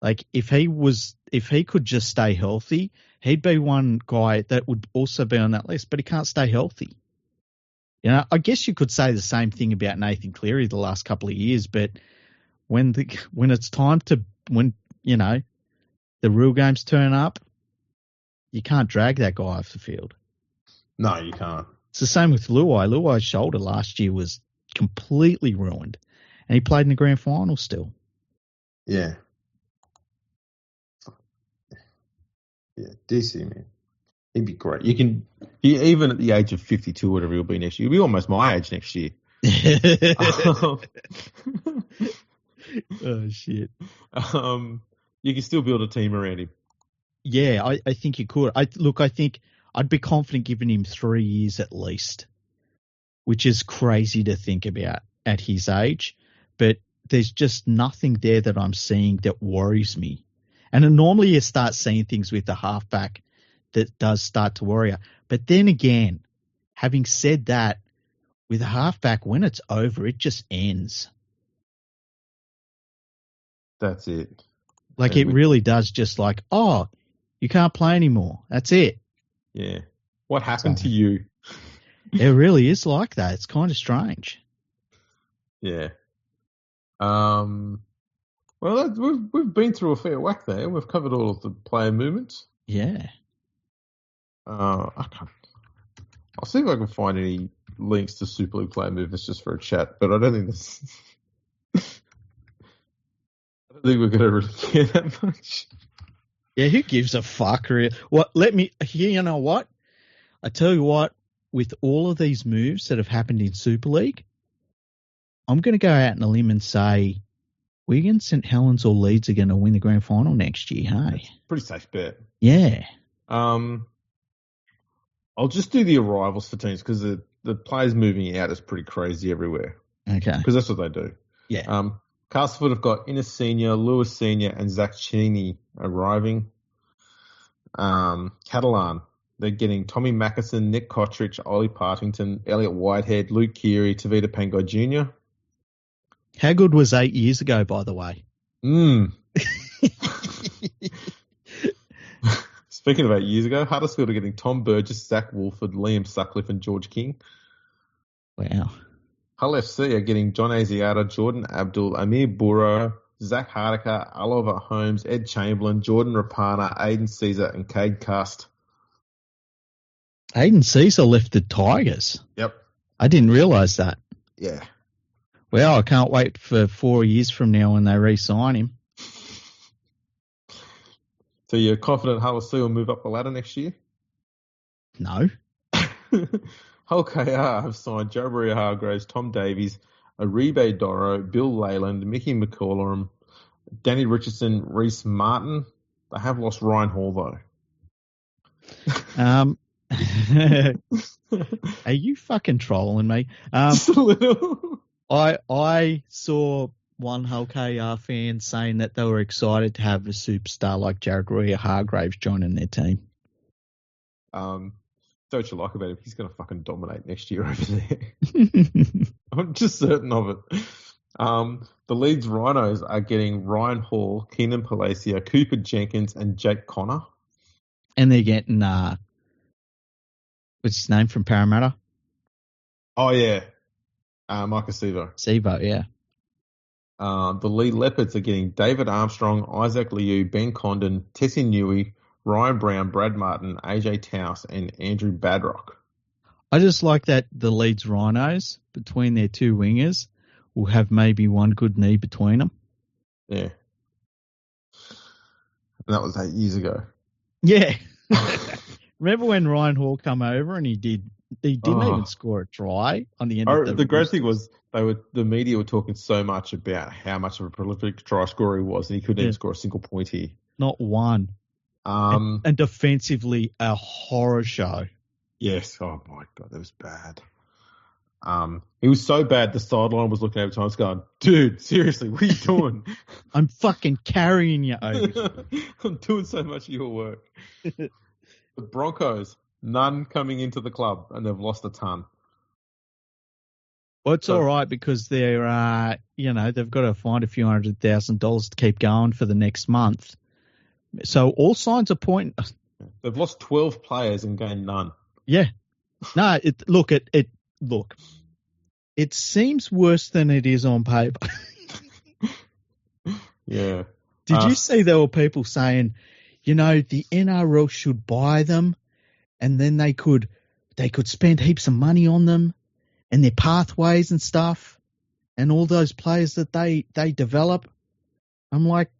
Like, if he could just stay healthy, he'd be one guy that would also be on that list, but he can't stay healthy. You know, I guess you could say the same thing about Nathan Cleary the last couple of years, but when it's time to, you know, the real games turn up, you can't drag that guy off the field. No, you can't. It's the same with Luai. Luai's shoulder last year was completely ruined, and he played in the grand final still. Yeah. Yeah, DC, man. He'd be great. Even at the age of 52, whatever he'll be next year, he'll be almost my age next year. Oh, shit. You can still build a team around him. Yeah, I think you could. I think I'd be confident giving him 3 years at least, which is crazy to think about at his age. But there's just nothing there that I'm seeing that worries me. And then normally you start seeing things with the halfback that does start to worry you. But then again, having said that, with a halfback, when it's over, it just ends. That's it. Like, it really does just like, oh, you can't play anymore. That's it. Yeah. What happened to you? It really is like that. It's kind of strange. Yeah. Well, we've been through a fair whack there. We've covered all of the player movements. Yeah. I'll see if I can find any links to Super League player movements just for a chat, but I don't think I don't think we're going to really care that much. Yeah, who gives a fuck? What? You know what? I tell you what, with all of these moves that have happened in Super League, I'm going to go out on a limb and say Wigan, St Helens or Leeds are going to win the grand final next year, hey? Pretty safe bet. Yeah. I'll just do the arrivals for teams because the players moving out is pretty crazy everywhere. Okay. Because that's what they do. Yeah. Castleford have got Innes Senior, Lewis Senior, and Zach Cheney arriving. Catalan, they're getting Tommy Mackison, Nick Kotrich, Ollie Partington, Elliot Whitehead, Luke Keary, Tavita Pangai Jr. How good was 8 years ago, by the way? Speaking of 8 years ago, Huddersfield are getting Tom Burgess, Zach Wolford, Liam Sutcliffe, and George King. Wow. Hull FC are getting John Asiata, Jordan Abdul, Amir Burrow, Zach Hardiker, Oliver Holmes, Ed Chamberlain, Jordan Rapana, Aiden Caesar, and Cade Cust. Aiden Caesar left the Tigers. Yep. I didn't realise that. Yeah. Well, I can't wait for 4 years from now when they re-sign him. So you're confident Hull FC will move up the ladder next year? No. Hull KR have signed Joe Maria Hargraves, Tom Davies, Aribe Doro, Bill Leyland, Mickey McCallum, Danny Richardson, Reece Martin. They have lost Ryan Hall, though. Are you fucking trolling me? Just a little. I saw one Hull KR fan saying that they were excited to have a superstar like Jared Roy Hargraves joining their team. Don't you like about him? He's going to fucking dominate next year over there. I'm just certain of it. The Leeds Rhinos are getting Ryan Hall, Keenan Palacio, Cooper Jenkins, and Jake Connor. And they're getting, what's his name from Parramatta? Oh, yeah. Micah Sevo. Sevo, yeah. The Lee Leopards are getting David Armstrong, Isaac Liu, Ben Condon, Tessie Newey, Ryan Brown, Brad Martin, AJ Taus, and Andrew Badrock. I just like that the Leeds Rhinos, between their two wingers, will have maybe one good knee between them. Yeah. And that was 8 years ago. Yeah. Remember when Ryan Hall come over and he didn't even score a try on the end of the great thing was the media were talking so much about how much of a prolific try scorer he was, and he couldn't even score a single point here. Not one. And defensively, a horror show. Yes. Oh my God, that was bad. It was so bad. The sideline was looking over times, going, "Dude, seriously, what are you doing?" I'm fucking carrying you over here. I'm doing so much of your work. The Broncos, none coming into the club, and they've lost a ton. Well, it's all right because they're, they've got to find a few $100,000 to keep going for the next month. So all signs are pointing. They've lost 12 players and gained none. Yeah. No, look. It seems worse than it is on paper. Yeah. Did you see there were people saying, the NRL should buy them, and then they could spend heaps of money on them and their pathways and stuff, and all those players that they develop? I'm like,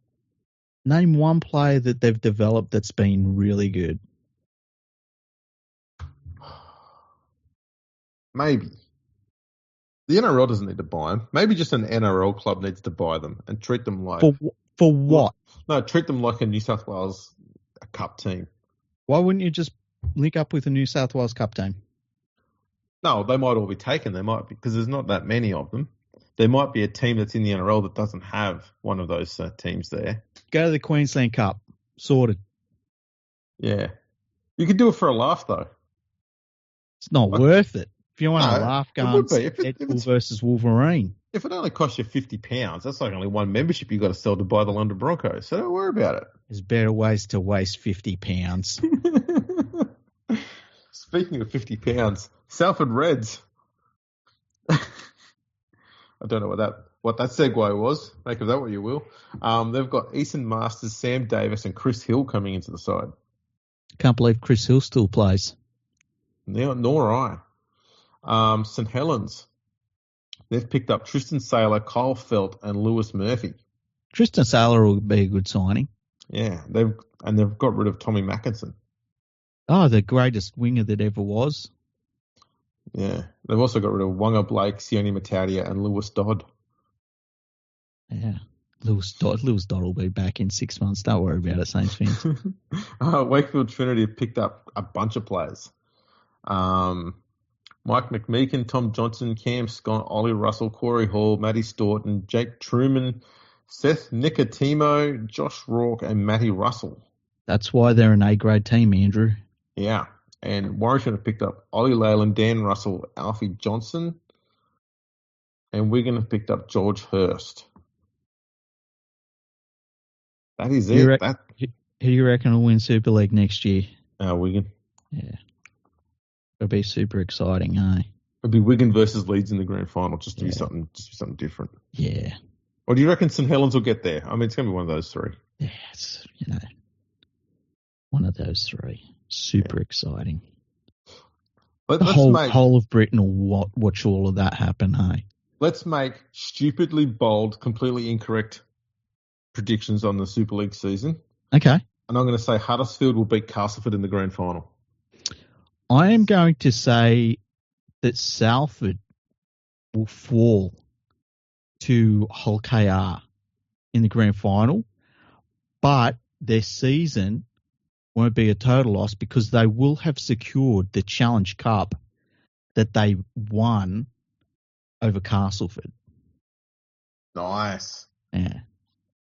name one player that they've developed that's been really good. Maybe. The NRL doesn't need to buy them. Maybe just an NRL club needs to buy them and treat them like... For what? No, treat them like a New South Wales Cup team. Why wouldn't you just link up with a New South Wales Cup team? No, they might all be taken. They might be, because there's not that many of them. There might be a team that's in the NRL that doesn't have one of those teams there. Go to the Queensland Cup. Sorted. Yeah. You could do it for a laugh, though. It's not worth it. If you want to laugh, go on Deadpool versus Wolverine. If it only costs you £50, that's like only one membership you got to sell to buy the London Broncos. So don't worry about it. There's better ways to waste £50. Speaking of £50, Salford Reds. I don't know what that segue was. Make of that what you will. They've got Eason Masters, Sam Davis, and Chris Hill coming into the side. Can't believe Chris Hill still plays. Nor I. St Helens. They've picked up Tristan Saylor, Kyle Felt, and Lewis Murphy. Tristan Saylor will be a good signing. Yeah, they've got rid of Tommy Mackinson. Oh, the greatest winger that ever was. Yeah, they've also got rid of Wonga Blake, Sione Matadia, and Lewis Dodd. Yeah, Lewis Dodd will be back in 6 months. Don't worry about it, Saints fans. Wakefield Trinity have picked up a bunch of players. Mike McMeekin, Tom Johnson, Cam Scott, Ollie Russell, Corey Hall, Matty Staunton, Jake Truman, Seth Nicotimo, Josh Rourke, and Matty Russell. That's why they're an A-grade team, Andrew. Yeah. And Warrington have picked up Ollie Leyland, Dan Russell, Alfie Johnson. And Wigan have picked up George Hurst. That is it. Who do you reckon will win Super League next year? Wigan. Yeah. It'll be super exciting, eh? It'll be Wigan versus Leeds in the grand final, just to be something different. Yeah. Or do you reckon St Helens will get there? I mean, it's going to be one of those three. Yeah, it's, one of those three. Super exciting. The whole of Britain will watch all of that happen, hey? Let's make stupidly bold, completely incorrect predictions on the Super League season. Okay. And I'm going to say Huddersfield will beat Castleford in the grand final. I am going to say that Salford will fall to Hull KR in the grand final, but their season won't be a total loss because they will have secured the Challenge Cup that they won over Castleford. Nice. Yeah.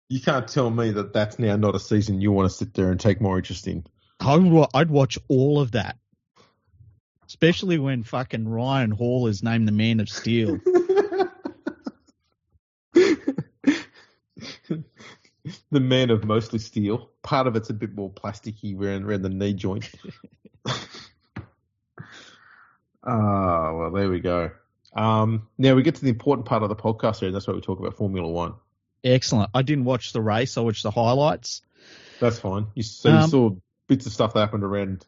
You can't tell me that that's now not a season you want to sit there and take more interest in. I'd watch all of that. Especially when fucking Ryan Hall is named the Man of Steel. The man of mostly steel. Part of it's a bit more plasticky around the knee joint. Well, there we go. Now we get to the important part of the podcast here, and that's where we talk about Formula One. Excellent. I didn't watch the race. I watched the highlights. That's fine. You saw bits of stuff that happened around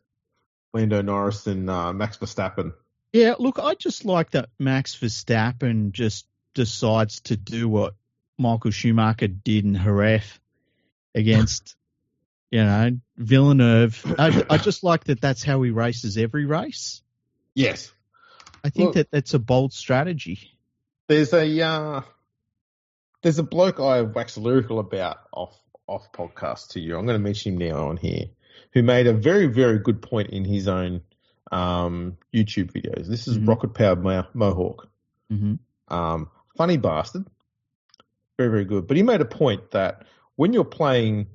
Lando Norris and Max Verstappen. Yeah, look, I just like that Max Verstappen just decides to do what Michael Schumacher did in Jerez against, Villeneuve. I just like that that's how he races every race. Yes. I think that's a bold strategy. There's a bloke I wax lyrical about off podcast to you. I'm going to mention him now on here, who made a very, very good point in his own YouTube videos. This is Rocket Powered Mohawk. Funny bastard. Very, very good. But he made a point that when you're playing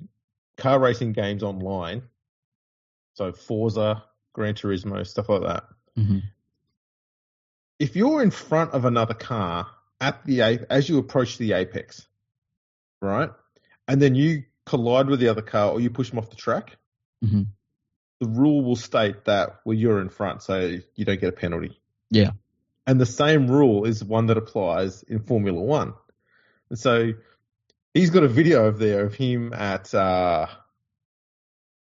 car racing games online, so Forza, Gran Turismo, stuff like that, if you're in front of another car as you approach the apex, right, and then you collide with the other car or you push them off the track, the rule will state that you're in front, so you don't get a penalty. Yeah. And the same rule is one that applies in Formula One. And so he's got a video of him at, I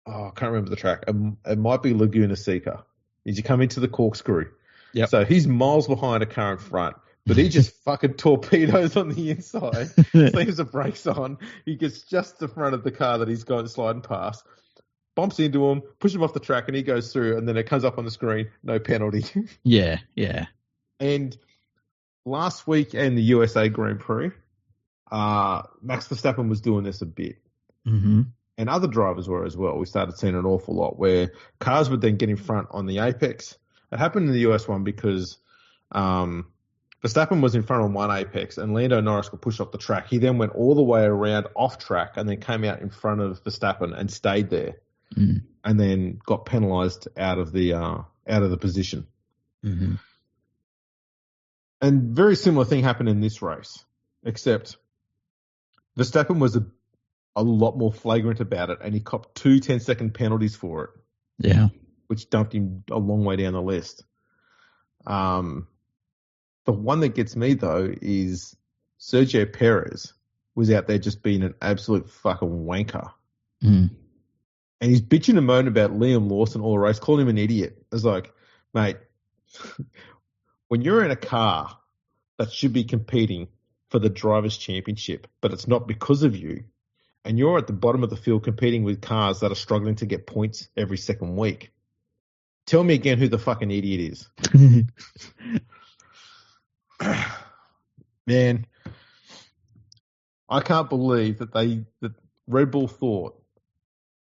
can't remember the track. It might be Laguna Seca. As you come into the corkscrew. Yep. So he's miles behind a car in front, but he just fucking torpedoes on the inside, slams the brakes on. He gets just the front of the car that he's going sliding past, bumps into him, pushes him off the track, and he goes through, and then it comes up on the screen, no penalty. Yeah, yeah. And last week in the USA Grand Prix, Max Verstappen was doing this a bit. And other drivers were as well. We started seeing an awful lot where cars would then get in front on the apex. It happened in the US one because Verstappen was in front on one apex and Lando Norris got pushed off the track. He then went all the way around off track and then came out in front of Verstappen and stayed there and then got penalised out of the position. And very similar thing happened in this race, except Verstappen was a lot more flagrant about it, and he copped 2 10-second penalties for it. Yeah. Which dumped him a long way down the list. The one that gets me, though, is Sergio Perez was out there just being an absolute fucking wanker. And he's bitching and moaning about Liam Lawson all race, calling him an idiot. It's like, mate, when you're in a car that should be competing for the Drivers' Championship, but it's not because of you, and you're at the bottom of the field competing with cars that are struggling to get points every second week, tell me again who the fucking idiot is. Man, I can't believe that Red Bull thought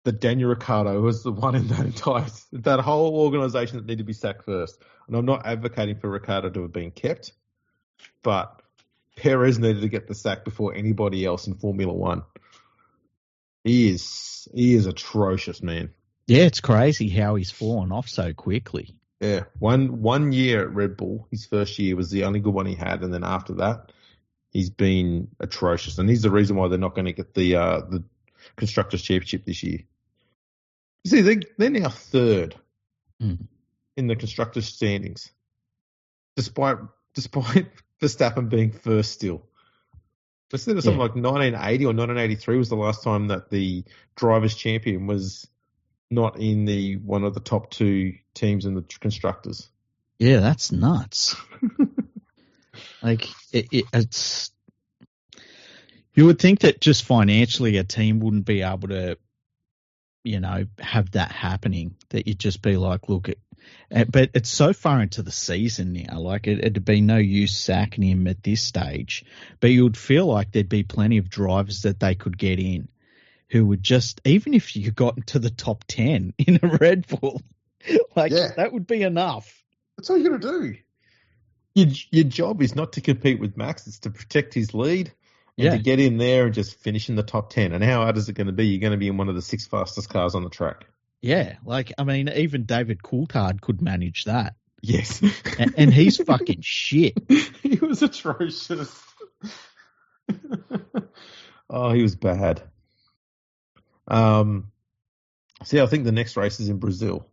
that Daniel Ricciardo was the one in that whole organisation that needed to be sacked first. And I'm not advocating for Ricciardo to have been kept, but Perez needed to get the sack before anybody else in Formula One. He is atrocious, man. Yeah, it's crazy how he's fallen off so quickly. Yeah, one year at Red Bull, his first year was the only good one he had, and then after that, he's been atrocious. And he's the reason why they're not going to get the Constructors' Championship this year. You see, they're now third in the Constructors' standings, despite Verstappen being first still. Instead of something like 1980 or 1983 was the last time that the Drivers' Champion was not in one of the top 2 teams in the Constructors. Yeah, that's nuts. Like, it's... You would think that just financially a team wouldn't be able to, have that happening, that you'd just be like, look, but it's so far into the season now, like it'd be no use sacking him at this stage, but you would feel like there'd be plenty of drivers that they could get in who would just, even if you got into the top 10 in a Red Bull, that would be enough. That's all you got to do. Your job is not to compete with Max, it's to protect his lead. And to get in there and just finish in the top 10. And how hard is it going to be? You're going to be in one of the 6 fastest cars on the track. Yeah, even David Coulthard could manage that. Yes. and he's fucking shit. He was atrocious. Oh, he was bad. I think the next race is in Brazil,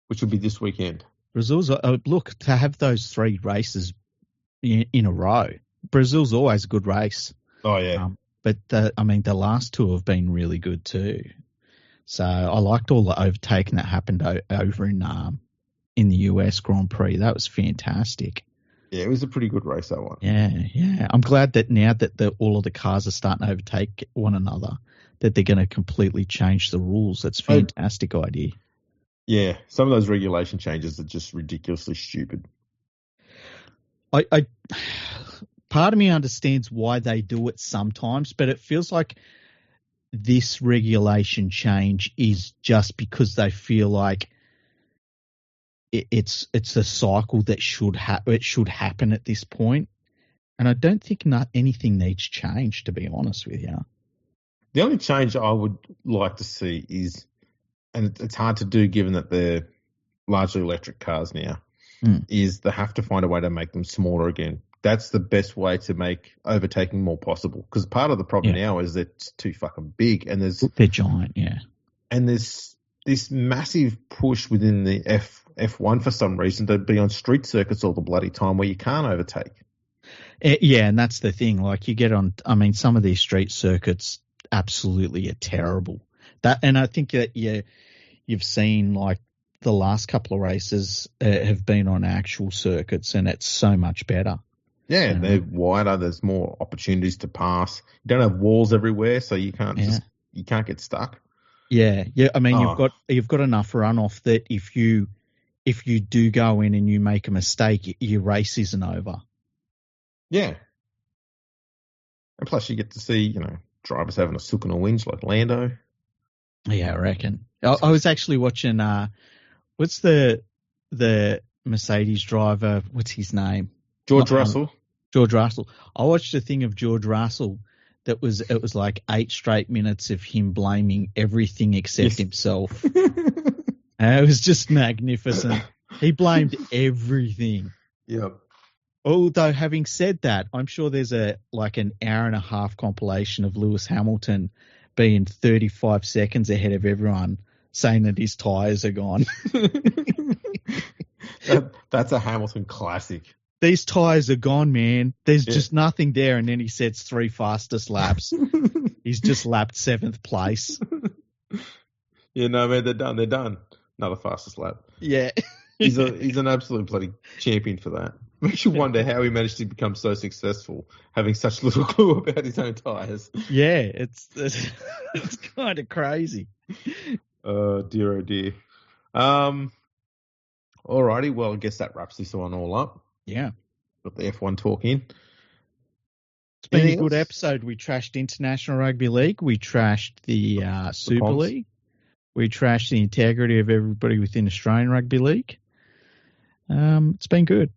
which will be this weekend. Brazil's, look, to have those 3 races in a row, Brazil's always a good race. Oh, yeah. But the last 2 have been really good too. So I liked all the overtaking that happened over in the US Grand Prix. That was fantastic. Yeah, it was a pretty good race, that one. Yeah. I'm glad that now that all of the cars are starting to overtake one another, that they're going to completely change the rules. That's a fantastic idea. Yeah, some of those regulation changes are just ridiculously stupid. I part of me understands why they do it sometimes, but it feels like this regulation change is just because they feel like it's a cycle that should happen at this point. And I don't think anything needs change, to be honest with you. The only change I would like to see is, and it's hard to do given that they're largely electric cars now, is they have to find a way to make them smaller again. That's the best way to make overtaking more possible. Because part of the problem now is that it's too fucking big, and they're giant, yeah. And there's this massive push within the F1 for some reason to be on street circuits all the bloody time where you can't overtake. Yeah, and that's the thing. Like you get on, I mean, some of these street circuits absolutely are terrible. And I think that you've seen like the last couple of races have been on actual circuits, and it's so much better. Yeah, they're wider. There's more opportunities to pass. You don't have walls everywhere, so you can't you can't get stuck. Yeah. I mean, you've got enough runoff that if you do go in and you make a mistake, your race isn't over. Yeah, and plus you get to see drivers having a sook and a whinge like Lando. Yeah, I reckon. I was actually watching. What's the Mercedes driver? What's his name? George Russell. George Russell. I watched a thing of George Russell it was like 8 straight minutes of him blaming everything except himself. It was just magnificent. He blamed everything. Yep. Although having said that, I'm sure there's an hour and a half compilation of Lewis Hamilton being 35 seconds ahead of everyone saying that his tyres are gone. That's a Hamilton classic. These tyres are gone, man. There's just nothing there. And then he sets 3 fastest laps. He's just lapped 7th place. Yeah, no, man, they're done. They're done. Not the fastest lap. Yeah. He's an absolute bloody champion for that. Makes you wonder how he managed to become so successful, having such little clue about his own tyres. Yeah, it's kind of crazy. Oh, dear, oh, dear. Alrighty, well, I guess that wraps this one all up. Yeah. Got the F1 talk in. It's been a good episode. We trashed International Rugby League. We trashed the Super League. We trashed the integrity of everybody within Australian Rugby League. It's been good.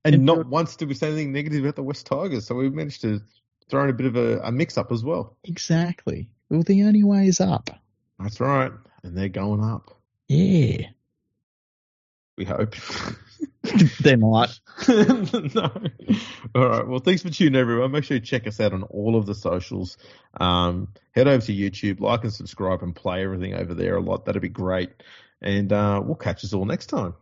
And not once did we say anything negative about the West Tigers, so we managed to throw in a bit of a mix-up as well. Exactly. Well, the only way is up. That's right. And they're going up. Yeah. We hope. They're not. No. All right. Well, thanks for tuning, everyone. Make sure you check us out on all of the socials. Head over to YouTube, like and subscribe, and play everything over there a lot. That'd be great. And we'll catch us all next time.